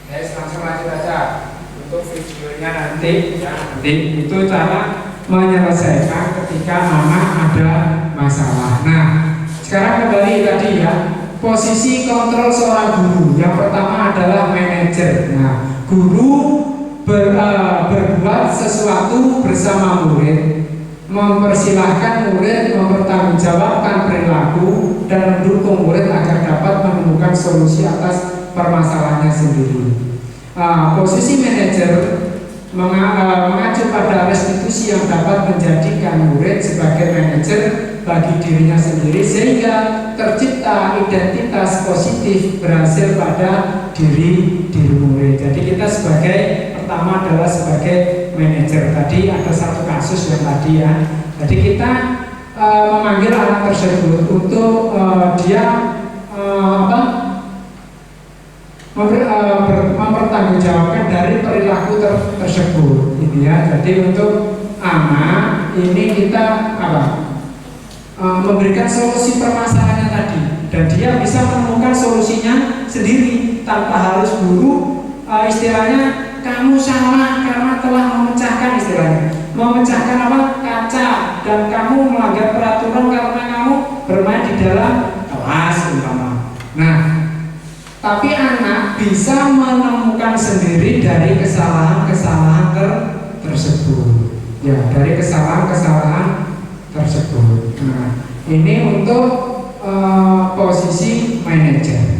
Guys, langsung lanjut aja untuk videonya nanti ya. Nanti itu cara menyelesaikan ketika anak ada masalah. Nah, sekarang kembali tadi ya, posisi kontrol seorang guru. Yang pertama adalah manajer. Nah, guru berbuat sesuatu bersama murid, mempersilahkan murid mempertanggungjawabkan perilaku dan mendukung murid agar dapat menemukan solusi atas permasalahannya sendiri. Posisi manajer mengacu pada restitusi yang dapat menjadikan murid sebagai manajer bagi dirinya sendiri sehingga tercipta identitas positif berhasil pada diri murid. Jadi kita sebagai pertama adalah sebagai manajer. Tadi ada satu kasus yang tadi ya. Jadi kita memanggil anak tersebut untuk dia mempertanggungjawabkan dari perilaku tersebut, gitu ya. Jadi untuk anak ini kita memberikan solusi permasalahannya tadi, dan dia bisa menemukan solusinya sendiri tanpa harus guru istilahnya kamu salah karena telah memecahkan, istilahnya memecahkan kaca, dan kamu melanggar peraturan karena kamu bermain di dalam kelas umpama. Nah, tapi anak bisa menemukan sendiri dari kesalahan-kesalahan tersebut, ya, dari kesalahan-kesalahan tersebut. Nah, ini untuk posisi manajer.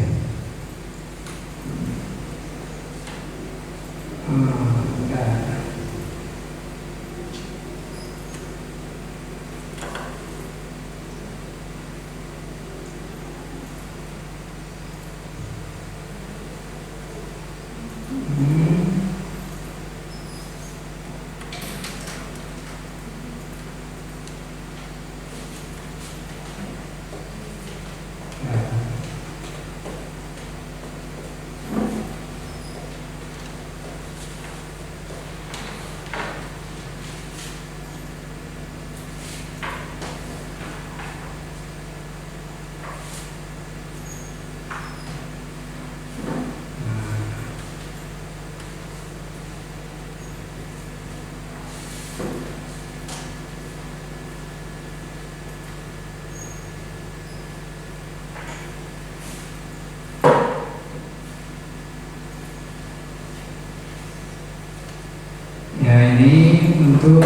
Ya, ini untuk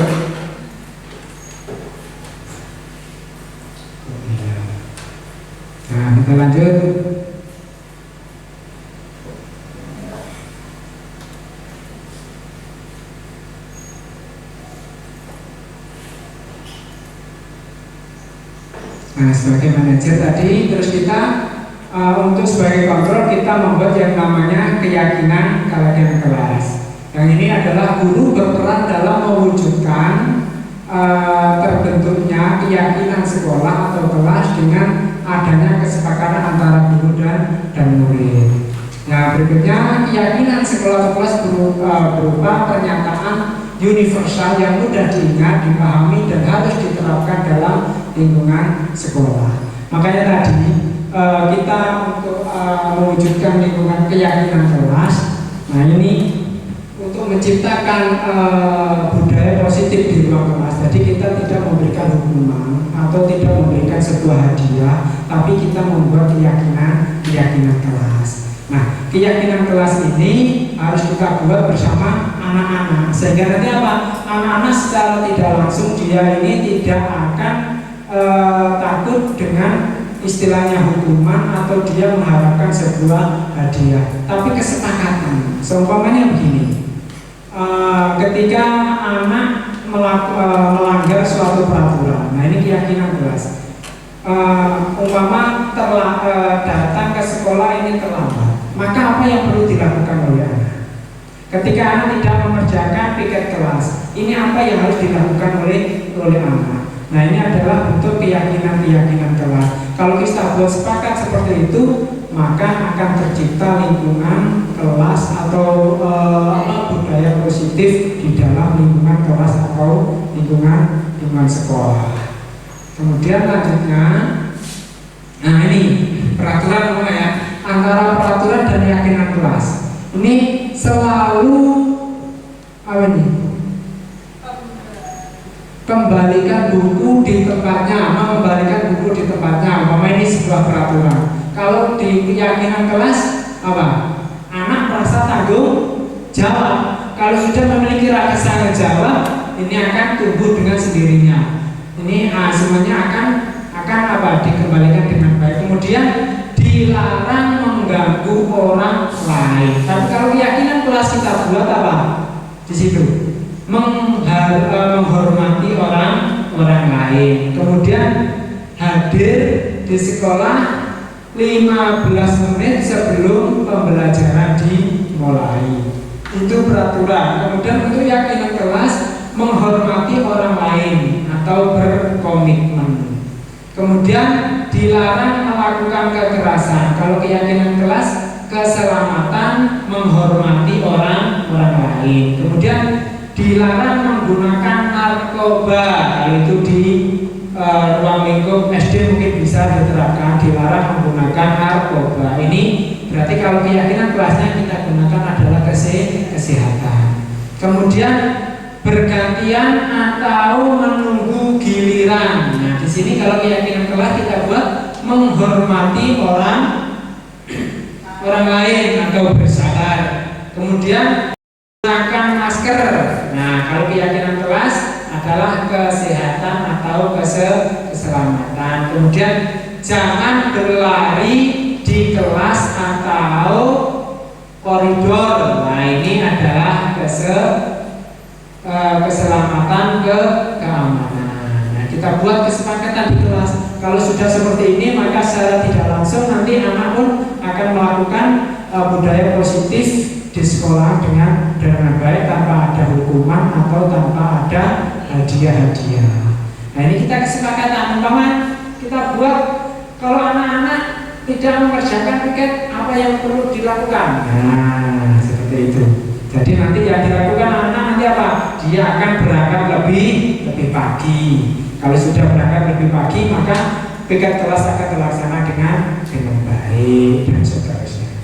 nah, kita lanjut. Nah, sebagai manajer tadi, terus kita untuk sebagai kontrol kita membuat yang namanya keyakinan kelas. Yang ini adalah guru berperan dalam mewujudkan terbentuknya keyakinan sekolah atau kelas dengan adanya kesepakatan antara guru dan murid. Nah, berikutnya keyakinan sekolah atau kelas berupa pernyataan universal yang mudah diingat, dipahami, dan harus diterapkan dalam lingkungan sekolah. Makanya tadi kita untuk mewujudkan lingkungan keyakinan kelas. Nah, ini untuk menciptakan budaya positif di ruang kelas. Jadi kita tidak memberikan hukuman atau tidak memberikan sebuah hadiah, tapi kita membuat keyakinan kelas. Nah, keyakinan kelas ini harus kita buat bersama anak-anak, sehingga nanti anak-anak secara tidak langsung dia ini tidak akan takut dengan istilahnya hukuman atau dia mengharapkan sebuah hadiah, tapi kesepakatan. Seumpamanya begini, ketika anak melanggar suatu peraturan, nah ini keyakinan kelas. Umpama datang ke sekolah ini terlambat, maka apa yang perlu dilakukan oleh anak? Ketika anak tidak mengerjakan piket kelas, ini apa yang harus dilakukan oleh anak? Nah, ini adalah bentuk keyakinan kelas. Kalau kita buat sepakat seperti itu, maka akan tercipta lingkungan kelas atau budaya positif di dalam lingkungan kelas atau lingkungan sekolah. Kemudian lanjutnya, nah ini peraturan ya, antara peraturan dan keyakinan kelas. Ini selalu apa ini? Kembalikan buku di tempatnya, mengembalikan buku di tempatnya. Umpama ini sebuah peraturan. Kalau di keyakinan kelas apa? Anak merasa tanggung jawab. Kalau sudah memiliki rasa tanggung jawab, ini akan tumbuh dengan sendirinya. Ini semuanya akan apa? Dikembalikan dengan baik. Kemudian dilarang mengganggu orang lain. Tapi kalau keyakinan kelas kita buat apa? Di situ menghormati orang lain. Kemudian hadir di sekolah 15 menit sebelum pembelajaran dimulai. Itu peraturan. Kemudian untuk keyakinan kelas menghormati orang lain atau berkomitmen. Kemudian dilarang melakukan kekerasan. Kalau keyakinan kelas keselamatan, menghormati orang lain. Kemudian dilarang menggunakan narkoba. Itu di ruang lingkup SD mungkin bisa diterapkan. Dilarang menggunakan narkoba. Ini berarti kalau keyakinan kelasnya kita gunakan adalah kesehatan. Kemudian bergantian atau menunggu giliran. Nah, di sini kalau keyakinan kelas kita buat menghormati orang lain atau bersabar. Kemudian gunakan masker. Nah, kalau keyakinan kelas adalah kesehatan atau keselamatan. Kemudian jangan berlari di kelas atau koridor. Nah, ini adalah keselamatan keamanan. Nah, kita buat kesepakatan di kelas. Kalau sudah seperti ini, maka secara tidak langsung nanti anak pun akan melakukan budaya positif di sekolah dengan baik tanpa ada hukuman atau tanpa ada hadiah-hadiah. Nah, ini kita kesepakatan. Umpama kita buat kalau anak-anak tidak mengerjakan piket, apa yang perlu dilakukan? Nah, seperti itu. Jadi nanti yang dilakukan anak nanti apa? Dia akan berangkat lebih pagi. Kalau sudah berangkat lebih pagi, maka piket kelas akan terlaksana dengan baik dan seterusnya.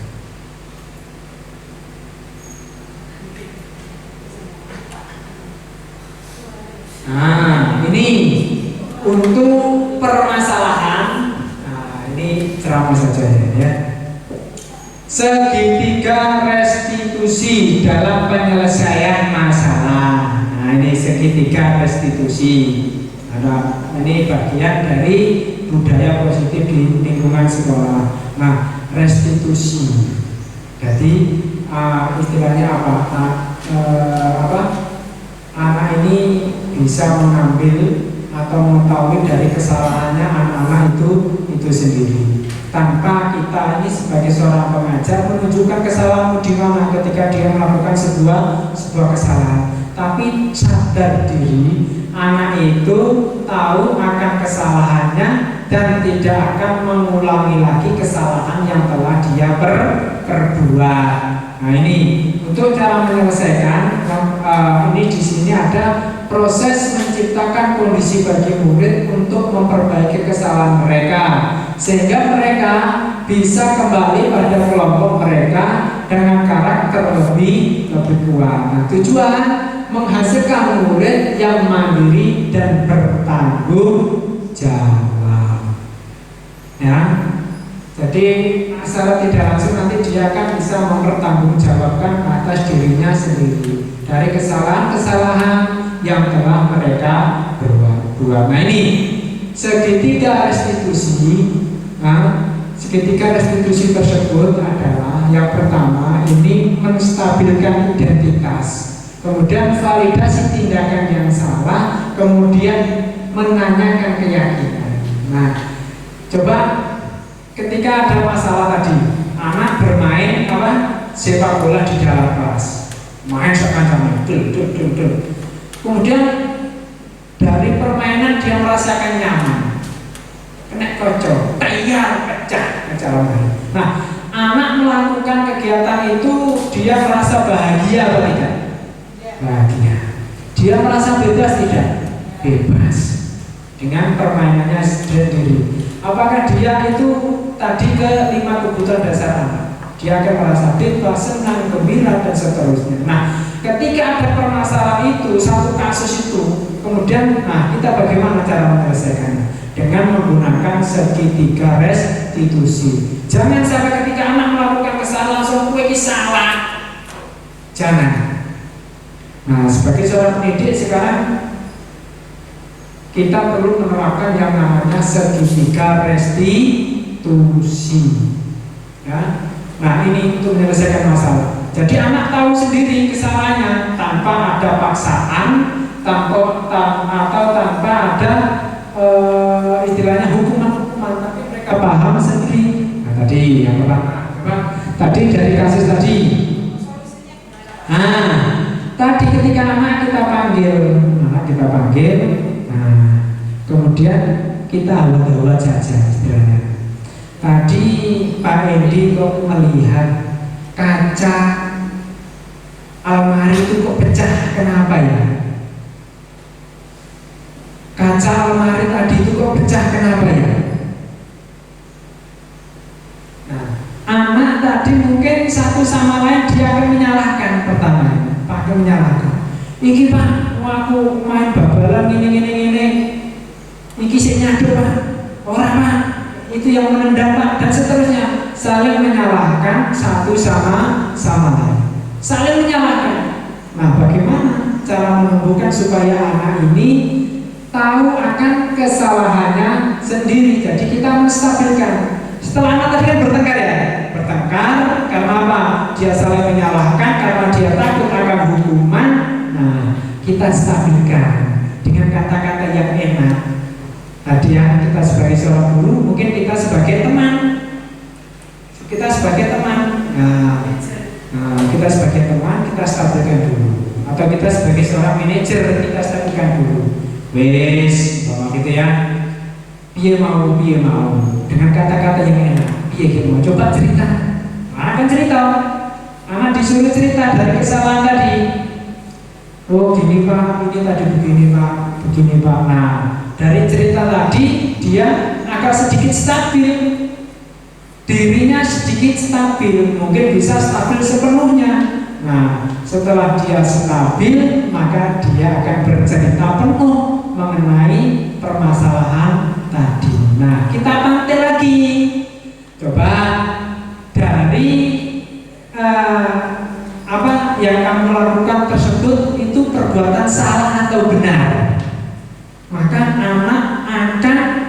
Nah, ini untuk permasalahan. Nah, ini ceramah saja ya. Segitiga restitusi dalam penyelesaian masalah. Nah, ini segitiga restitusi. Ini bagian dari budaya positif di lingkungan sekolah. Nah, restitusi. Jadi istilahnya apa? Anak ini bisa mengambil atau mengetahui dari kesalahannya anak-anak itu sendiri. Tanpa kita ini sebagai seorang pengajar menunjukkan kesalahanmu di mana ketika dia melakukan sebuah kesalahan, tapi sadar diri anak itu tahu akan kesalahannya dan tidak akan mengulangi lagi kesalahan yang telah dia perbuat. Nah, ini untuk cara menyelesaikan ini di sini ada proses menciptakan kondisi bagi murid untuk memperbaiki kesalahan mereka, sehingga mereka bisa kembali pada kelompok mereka dengan karakter lebih kuat. Nah, tujuan menghasilkan murid yang mandiri dan bertanggung jawab. Ya, jadi secara tidak langsung nanti dia akan bisa mempertanggungjawabkan atas dirinya sendiri dari kesalahan-kesalahan yang telah mereka buat. Nah, ini segitiga restitusi. Nah, segitiga restitusi tersebut adalah yang pertama ini menstabilkan identitas, kemudian validasi tindakan yang salah, kemudian menanyakan keyakinan. Nah, coba ketika ada masalah tadi, anak bermain sepak bola di dalam kelas, main seakan-akan kemudian dari permainan dia merasakan nyaman, kena kocok, tayar, pecah. Nah, anak melakukan kegiatan itu dia merasa bahagia atau tidak? Bahagia. Dia merasa bebas tidak? Bebas dengan permainannya sendiri. Apakah dia itu tadi ke 5 kebutuhan dasar anak? Dia akan merasa bebas, senang, gembira, dan seterusnya. Nah, ketika ada permasalahan itu, satu kasus itu, kemudian, nah, kita bagaimana cara menyelesaikannya? Dengan menggunakan segitiga restitusi. Jangan sampai ketika anak melakukan kesalahan langsung kowe iki salah. Jangan. Nah, sebagai seorang pendidik sekarang kita perlu menerapkan yang namanya segitiga restitusi. Ya. Nah, ini untuk menyelesaikan masalah. Jadi anak tahu sendiri kesalahannya tanpa ada paksaan, atau tanpa ada istilahnya hukuman, tapi mereka paham sendiri. Nah, tadi yang pertama, tadi dari kasus tadi. Nah, tadi ketika anak kita panggil, nah, kemudian kita hawa-hawa saja istilahnya. Tadi Pak Edi kok melihat kaca almari itu kok pecah, kenapa ya? Kaca almari tadi itu kok pecah, kenapa ya? Nah, anak tadi mungkin satu sama lain dia akan menyalahkan pertama, Pak akan menyalahkan. Iki Pak, aku main babalan ini, iki sih nyaduk Pak, orang Pak, itu yang menendang Pak, dan seterusnya, saling menyalahkan satu sama lain, saling menyalahkan. Nah, bagaimana cara menumbuhkan supaya anak ini tahu akan kesalahannya sendiri? Jadi kita menstabilkan. Setelah anak tadi kan bertengkar ya, karena apa? Dia saling menyalahkan karena dia takut akan hukuman. Nah, kita stabilkan dengan kata-kata yang enak. Tadi ya, kita sebagai seorang guru, mungkin kita sebagai teman. Kita sebagai teman. Nah, kita sebagai teman, kita stabilkan dulu. Atau kita sebagai seorang manajer, kita stabilkan dulu. Wes, bawa gitu ya. Piye mau, dengan kata-kata yang enak. Piye gitu mau, coba cerita. Anak kan cerita. Anak disuruh cerita dari kesalahan tadi. Oh gini Pak, ini tadi begini Pak. Nah, dari cerita tadi dia agak sedikit stabil, dirinya sedikit stabil, mungkin bisa stabil sepenuhnya. Nah, setelah dia stabil, maka dia akan bercerita penuh mengenai permasalahan tadi. Nah, kita pantil lagi. Coba dari apa yang kamu lakukan tersebut itu perbuatan salah atau benar. Maka anak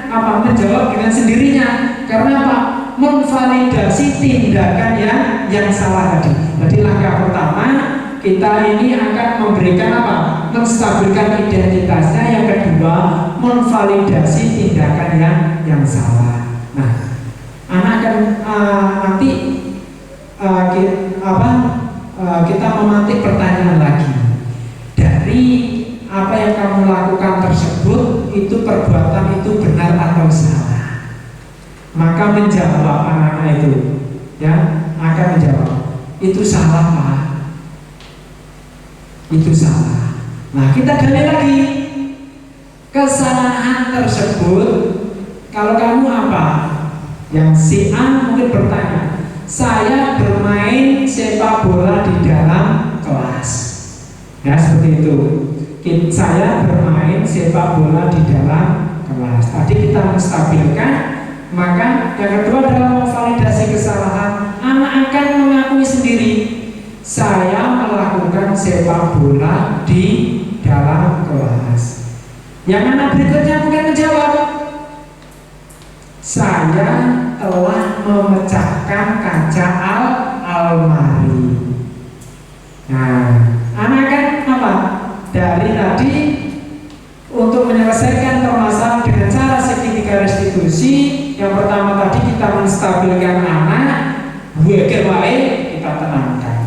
akan menjawab dengan sendirinya. Karena apa? Memvalidasi tindakan yang salah tadi. Jadi langkah pertama kita ini akan memberikan apa? Menstabilkan identitasnya. Yang kedua, memvalidasi tindakan yang salah. Nah, anak akan nanti kita memantik pertanyaan lagi. Dari apa yang kamu lakukan tersebut, itu perbuatan itu benar atau salah? Maka menjawab anak-anak itu, ya, akan menjawab, itu salah Pak, itu salah. Nah, kita gali lagi kesalahan tersebut. Kalau kamu apa? Yang si A mungkin bertanya, saya bermain sepak bola di dalam kelas, ya seperti itu. Saya bermain sepak bola di dalam kelas. Tadi kita menstabilkan. Maka yang kedua adalah memvalidasi kesalahan. Anak akan mengakui sendiri, saya melakukan sepak bola di dalam kelas. Yang anak berikutnya mungkin menjawab, saya telah memecahkan kaca almari. Nah, anak kan apa? Dari tadi untuk menyelesaikan permasalahan dengan cara segitiga restitusi, yang pertama tadi kita menstabilkan anak, kita tenangkan.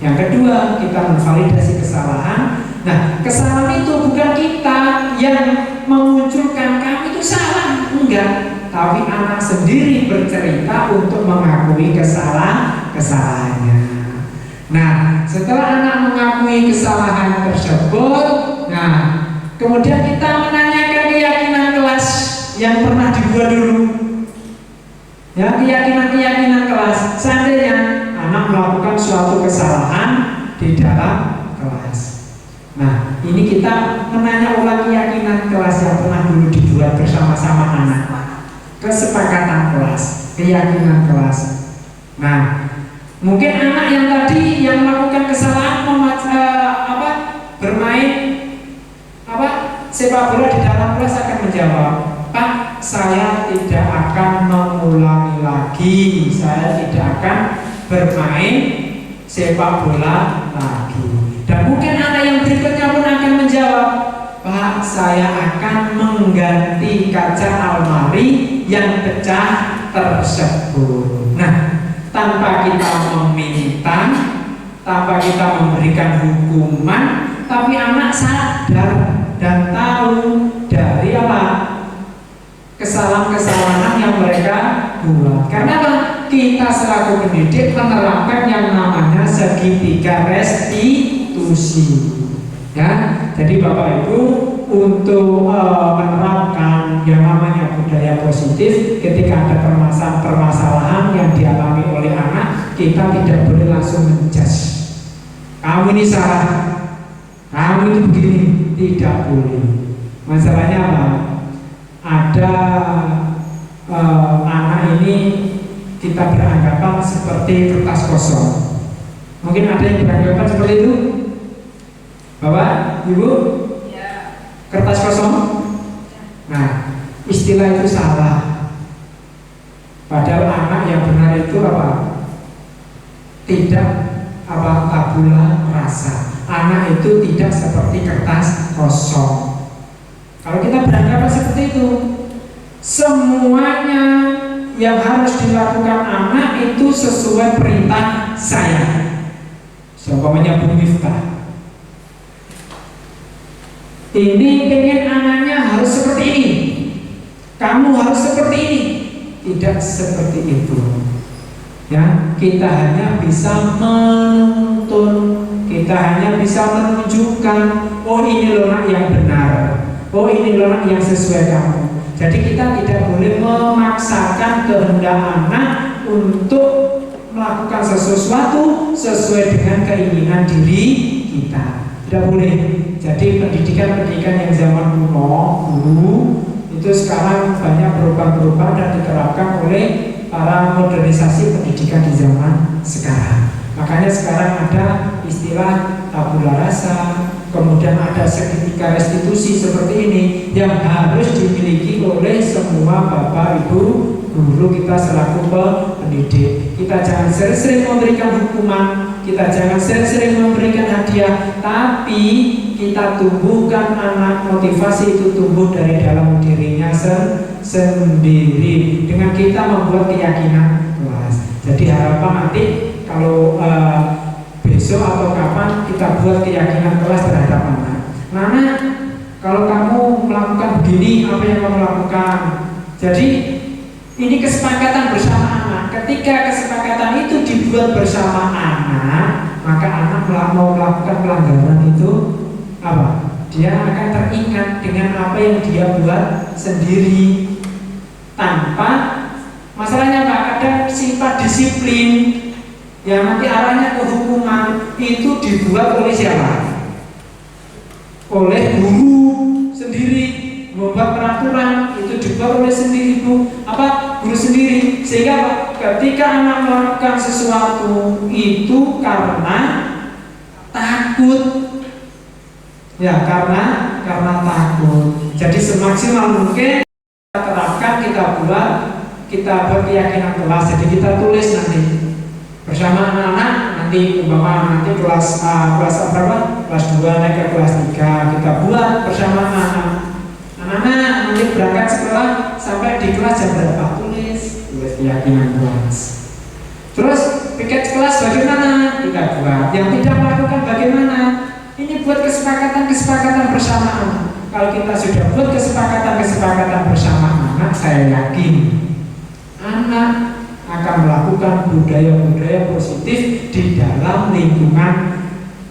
Yang kedua, kita memvalidasi kesalahan. Nah, kesalahan itu bukan kita yang memunculkan kami itu salah, enggak. Tapi anak sendiri bercerita untuk mengakui kesalahannya. Nah, setelah anak mengakui kesalahan tersebut, nah, kemudian kita menanyakan keyakinan kelas yang pernah dibuat dulu. Ya, keyakinan kelas. Seandainya anak melakukan suatu kesalahan di dalam kelas. Nah, ini kita menanya ulang keyakinan kelas yang pernah dulu dibuat bersama-sama anak. Kesepakatan kelas, keyakinan kelas. Nah, mungkin anak yang tadi yang melakukan kesalahan bermain sepak bola di dalam kelas akan menjawab, Pak, saya tidak akan mengulangi lagi, saya tidak akan bermain sepak bola lagi. Dan mungkin anak yang berikutnya pun akan menjawab, Pak, saya akan mengganti kaca almari yang pecah tersebut. Nah, tanpa kita meminta, tanpa kita memberikan hukuman, tapi anak sadar dan tahu dari apa? Kesalahan-kesalahan yang mereka buat. Karena apa? Kita selaku pendidik menerapkan yang namanya segitiga restitusi. Ya, jadi Bapak Ibu untuk menerapkan yang namanya budaya positif ketika ada permasalahan yang dialami oleh anak, kita tidak boleh langsung menjudge. Kamu ini salah, kamu ini begini, tidak boleh. Masalahnya apa? Ada anak ini kita beranggapan seperti kertas kosong. Mungkin ada yang beranggapan seperti itu, Bapak, Ibu? Ya. Kertas kosong? Nah, istilah itu salah. Padahal anak yang benar itu apa? Tidak tabula rasa. Anak itu tidak seperti kertas kosong. Kalau kita beranggapan seperti itu, semuanya yang harus dilakukan anak itu sesuai perintah saya. Seumpamanya Bu Miftah, ini pengen anaknya harus seperti ini, kamu harus seperti ini. Tidak seperti itu. Ya, kita hanya bisa menuntun, kita hanya bisa menunjukkan, oh ini loh nak yang benar, oh ini loh nak yang sesuai kamu. Jadi kita tidak boleh memaksakan kehendak anak untuk melakukan sesuatu sesuai dengan keinginan diri kita. Tidak boleh. Jadi pendidikan-pendidikan yang zaman kuno dulu itu sekarang banyak berubah-berubah dan diterapkan oleh para modernisasi pendidikan di zaman sekarang. Makanya sekarang ada istilah tabula rasa, kemudian ada segitiga restitusi seperti ini yang harus dimiliki oleh semua Bapak Ibu guru kita selaku pendidik. Kita jangan sering-sering memberikan hukuman, kita jangan sering-sering memberikan hadiah, tapi kita tumbuhkan anak, motivasi itu tumbuh dari dalam dirinya sendiri dengan kita membuat keyakinan kelas. Jadi harapan nanti kalau besok atau kapan kita buat keyakinan kelas terhadap anak. Nana, kalau kamu melakukan begini, apa yang kamu lakukan? Jadi ini kesepakatan bersama anak. Ketika kesepakatan itu dibuat bersama anak, maka anak mau melakukan pelanggaran itu apa? Dia akan teringat dengan apa yang dia buat sendiri tanpa masalahnya Pak, ada sifat disiplin yang nanti arahnya ke hukuman itu dibuat oleh siapa? Oleh guru sendiri. Membuat peraturan itu dibuat oleh sendiri guru sendiri, sehingga ketika anak melakukan sesuatu itu karena takut, ya karena takut. Jadi semaksimal mungkin kita terapkan, kita buat keyakinan kelas. Jadi kita tulis nanti bersama anak-anak, nanti umpama nanti kelas berapa? Kelas 2 naik ke kelas 3, kita buat bersama anak-anak nanti berangkat sekolah sampai di kelas jam berapa, tulis keyakinan kelas. Terus piket kelas bagaimana, kita buat. Yang tidak melakukan bagaimana, ini buat kesepakatan bersama anak. Kalau kita sudah buat kesepakatan bersama anak, saya yakin anak akan melakukan budaya-budaya positif di dalam lingkungan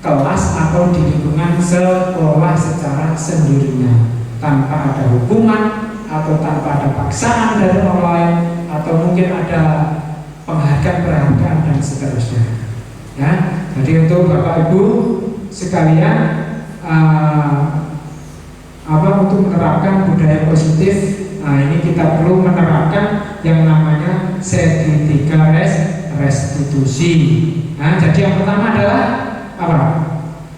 kelas atau di lingkungan sekolah secara sendirinya, tanpa ada hukuman atau tanpa ada paksaan dari orang lain, atau mungkin ada penghargaan dan seterusnya. Ya, jadi untuk Bapak Ibu sekalian, untuk menerapkan budaya positif, ini kita perlu menerapkan yang namanya segitiga restitusi. Nah, jadi yang pertama adalah apa?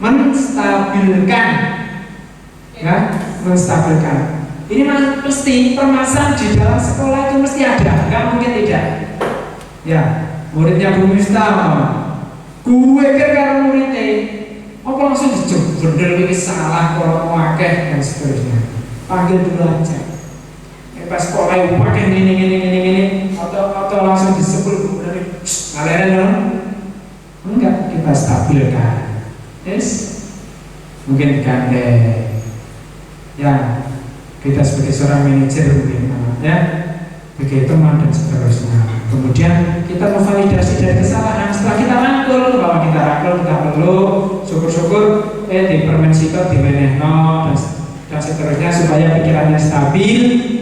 Menstabilkan, ya, menstabilkan. Ini mesti permasalahan di dalam sekolah itu mesti ada, nggak mungkin tidak. Ya, muridnya Bu Miftah, gue kira muridnya, apa langsung dijok bener ini salah kalau mau akeh dan seterusnya. Panggil dulu aja. Pas sekolah pakai ini, atau langsung disebut bener kalian dong? Enggak, kita stabilkan. Yes, mungkin digandeng. Ya, kita sebagai seorang manajer mungkin, ya, begitu teman dan seterusnya. Kemudian kita memvalidasi dari kesalahan. Setelah kita rangkul, bahwa kita rangkul, kita peluk, syukur-syukur di permensikot, di menehno dan seterusnya supaya pikirannya stabil.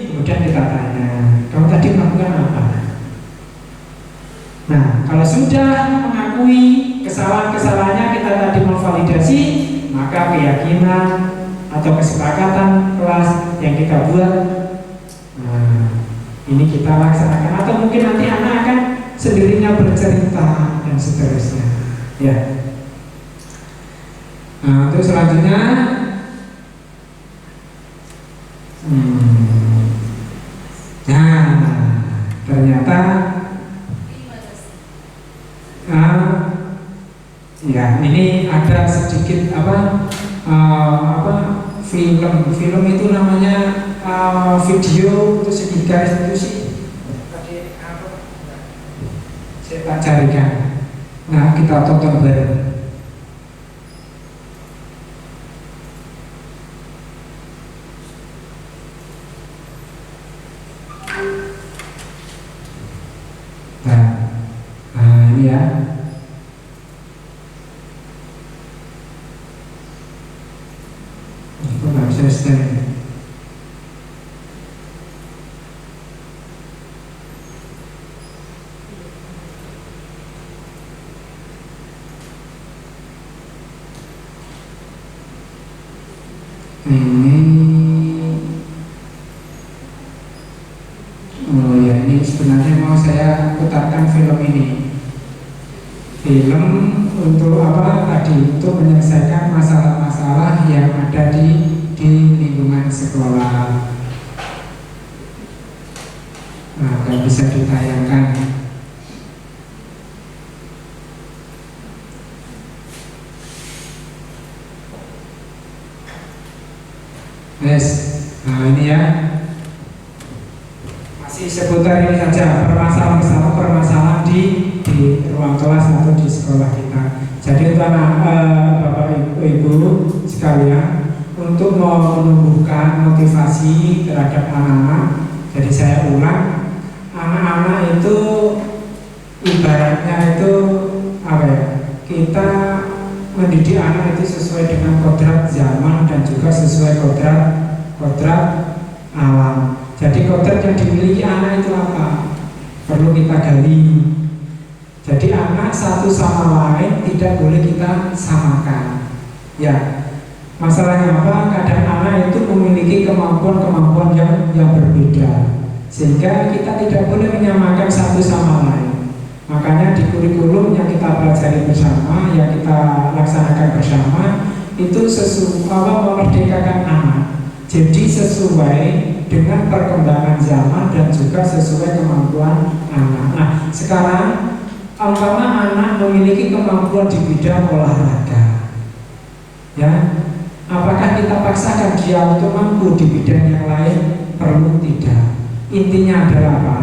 Kemudian kita tanya, kamu tadi melakukan apa? Nah, kalau sudah mengakui kesalahan-kesalahannya, kita tadi memvalidasi, maka keyakinan atau kesepakatan kelas yang kita buat, ini kita laksanakan. Atau mungkin nanti anak akan sendirinya bercerita dan seterusnya. Ya. Nah, terus selanjutnya, ternyata ya ini ada sedikit film itu namanya video untuk segitiga restitusi. Saya tak carikan. Nah, kita tonton bareng. Ini ya. Itu nggak bisa stand. Ini sebenarnya mau saya putarkan film ini. Film untuk apa tadi? Untuk menyelesaikan masalah-masalah yang ada di lingkungan sekolah. Nah, dan bisa ditayangkan. Yes, nah ini ya. Masih seputar ini saja, permasalahan di ruang kelas atau di sekolah kita. Jadi untuk Bapak Ibu sekalian, untuk menumbuhkan motivasi terhadap anak-anak, jadi saya ulang, anak-anak itu ibaratnya itu apa ya? Kita mendidik anak itu sesuai dengan kodrat zaman dan juga sesuai kodrat alam. Jadi kodrat yang dimiliki anak itu apa? Perlu kita gali. Jadi anak satu sama lain tidak boleh kita samakan. Ya, masalahnya apa? Kadang anak itu memiliki kemampuan-kemampuan yang berbeda, sehingga kita tidak boleh menyamakan satu sama lain. Makanya di kurikulum yang kita pelajari bersama, yang kita laksanakan bersama, itu memerdekakan anak. Jadi sesuai dengan perkembangan zaman dan juga sesuai kemampuan anak. Nah, sekarang umpama anak memiliki kemampuan di bidang olahraga, ya, apakah kita paksakan dia untuk mampu di bidang yang lain? Perlu tidak. Intinya adalah apa?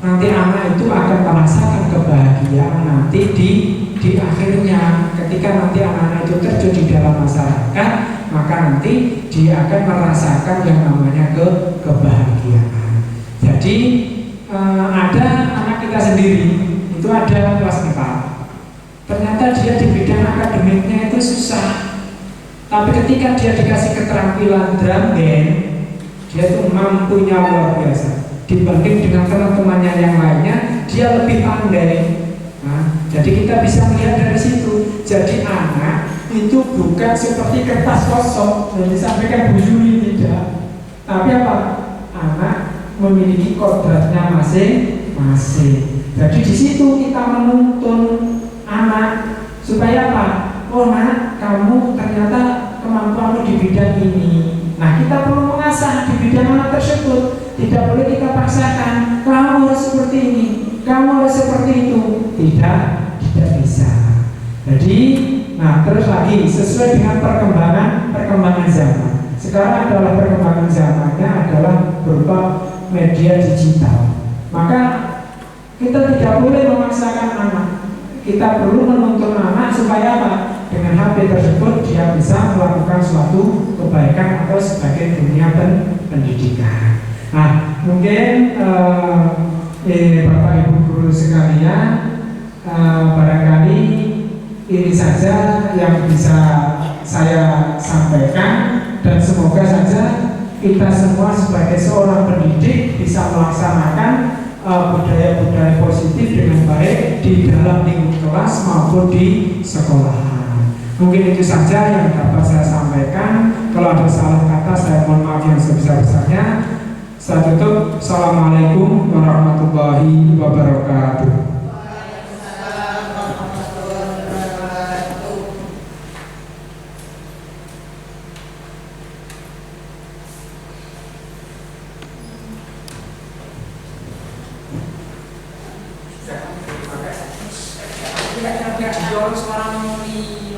Nanti anak itu akan merasakan kebahagiaan nanti di akhirnya, ketika nanti anak itu terjun di dalam masyarakat, maka nanti dia akan merasakan yang namanya kebahagiaan. Jadi ada anak kita sendiri, itu ada kelas 4. Ternyata dia di bidang akademiknya itu susah, tapi ketika dia dikasih keterampilan drum band, dia tuh mampunya luar biasa. Dibanding dengan teman-temannya yang lainnya, dia lebih pandai. Nah, jadi kita bisa melihat dari situ. Jadi anak itu bukan seperti kertas kosong yang disampaikan Bu Yuli, tidak. Tapi apa? Anak memiliki kodratnya masing-masing. Jadi di situ kita menuntun anak supaya apa? Oh nak, kamu ternyata kemampuanmu di bidang ini. Nah, kita perlu mengasah di bidang anak tersebut. Tidak boleh kita paksakan. Kamu harus seperti ini, kamu harus seperti itu. Tidak bisa. Jadi, nah terus lagi sesuai dengan perkembangan zaman. Sekarang adalah perkembangan zamannya adalah berupa media digital. Maka kita tidak boleh memaksakan anak. Kita perlu menuntun anak supaya apa? Dengan HP tersebut dia bisa melakukan suatu kebaikan atau sebagai dunia pendidikan. Nah, mungkin Bapak Ibu guru sekalian, barangkali ini saja yang bisa saya sampaikan, dan semoga saja kita semua sebagai seorang pendidik bisa melaksanakan budaya-budaya positif dengan baik di dalam lingkup kelas maupun di sekolahan. Mungkin itu saja yang dapat saya sampaikan. Kalau ada salah kata saya mohon maaf yang sebesar-besarnya. Saya tutup. Assalamualaikum warahmatullahi wabarakatuh. Tidak suara muni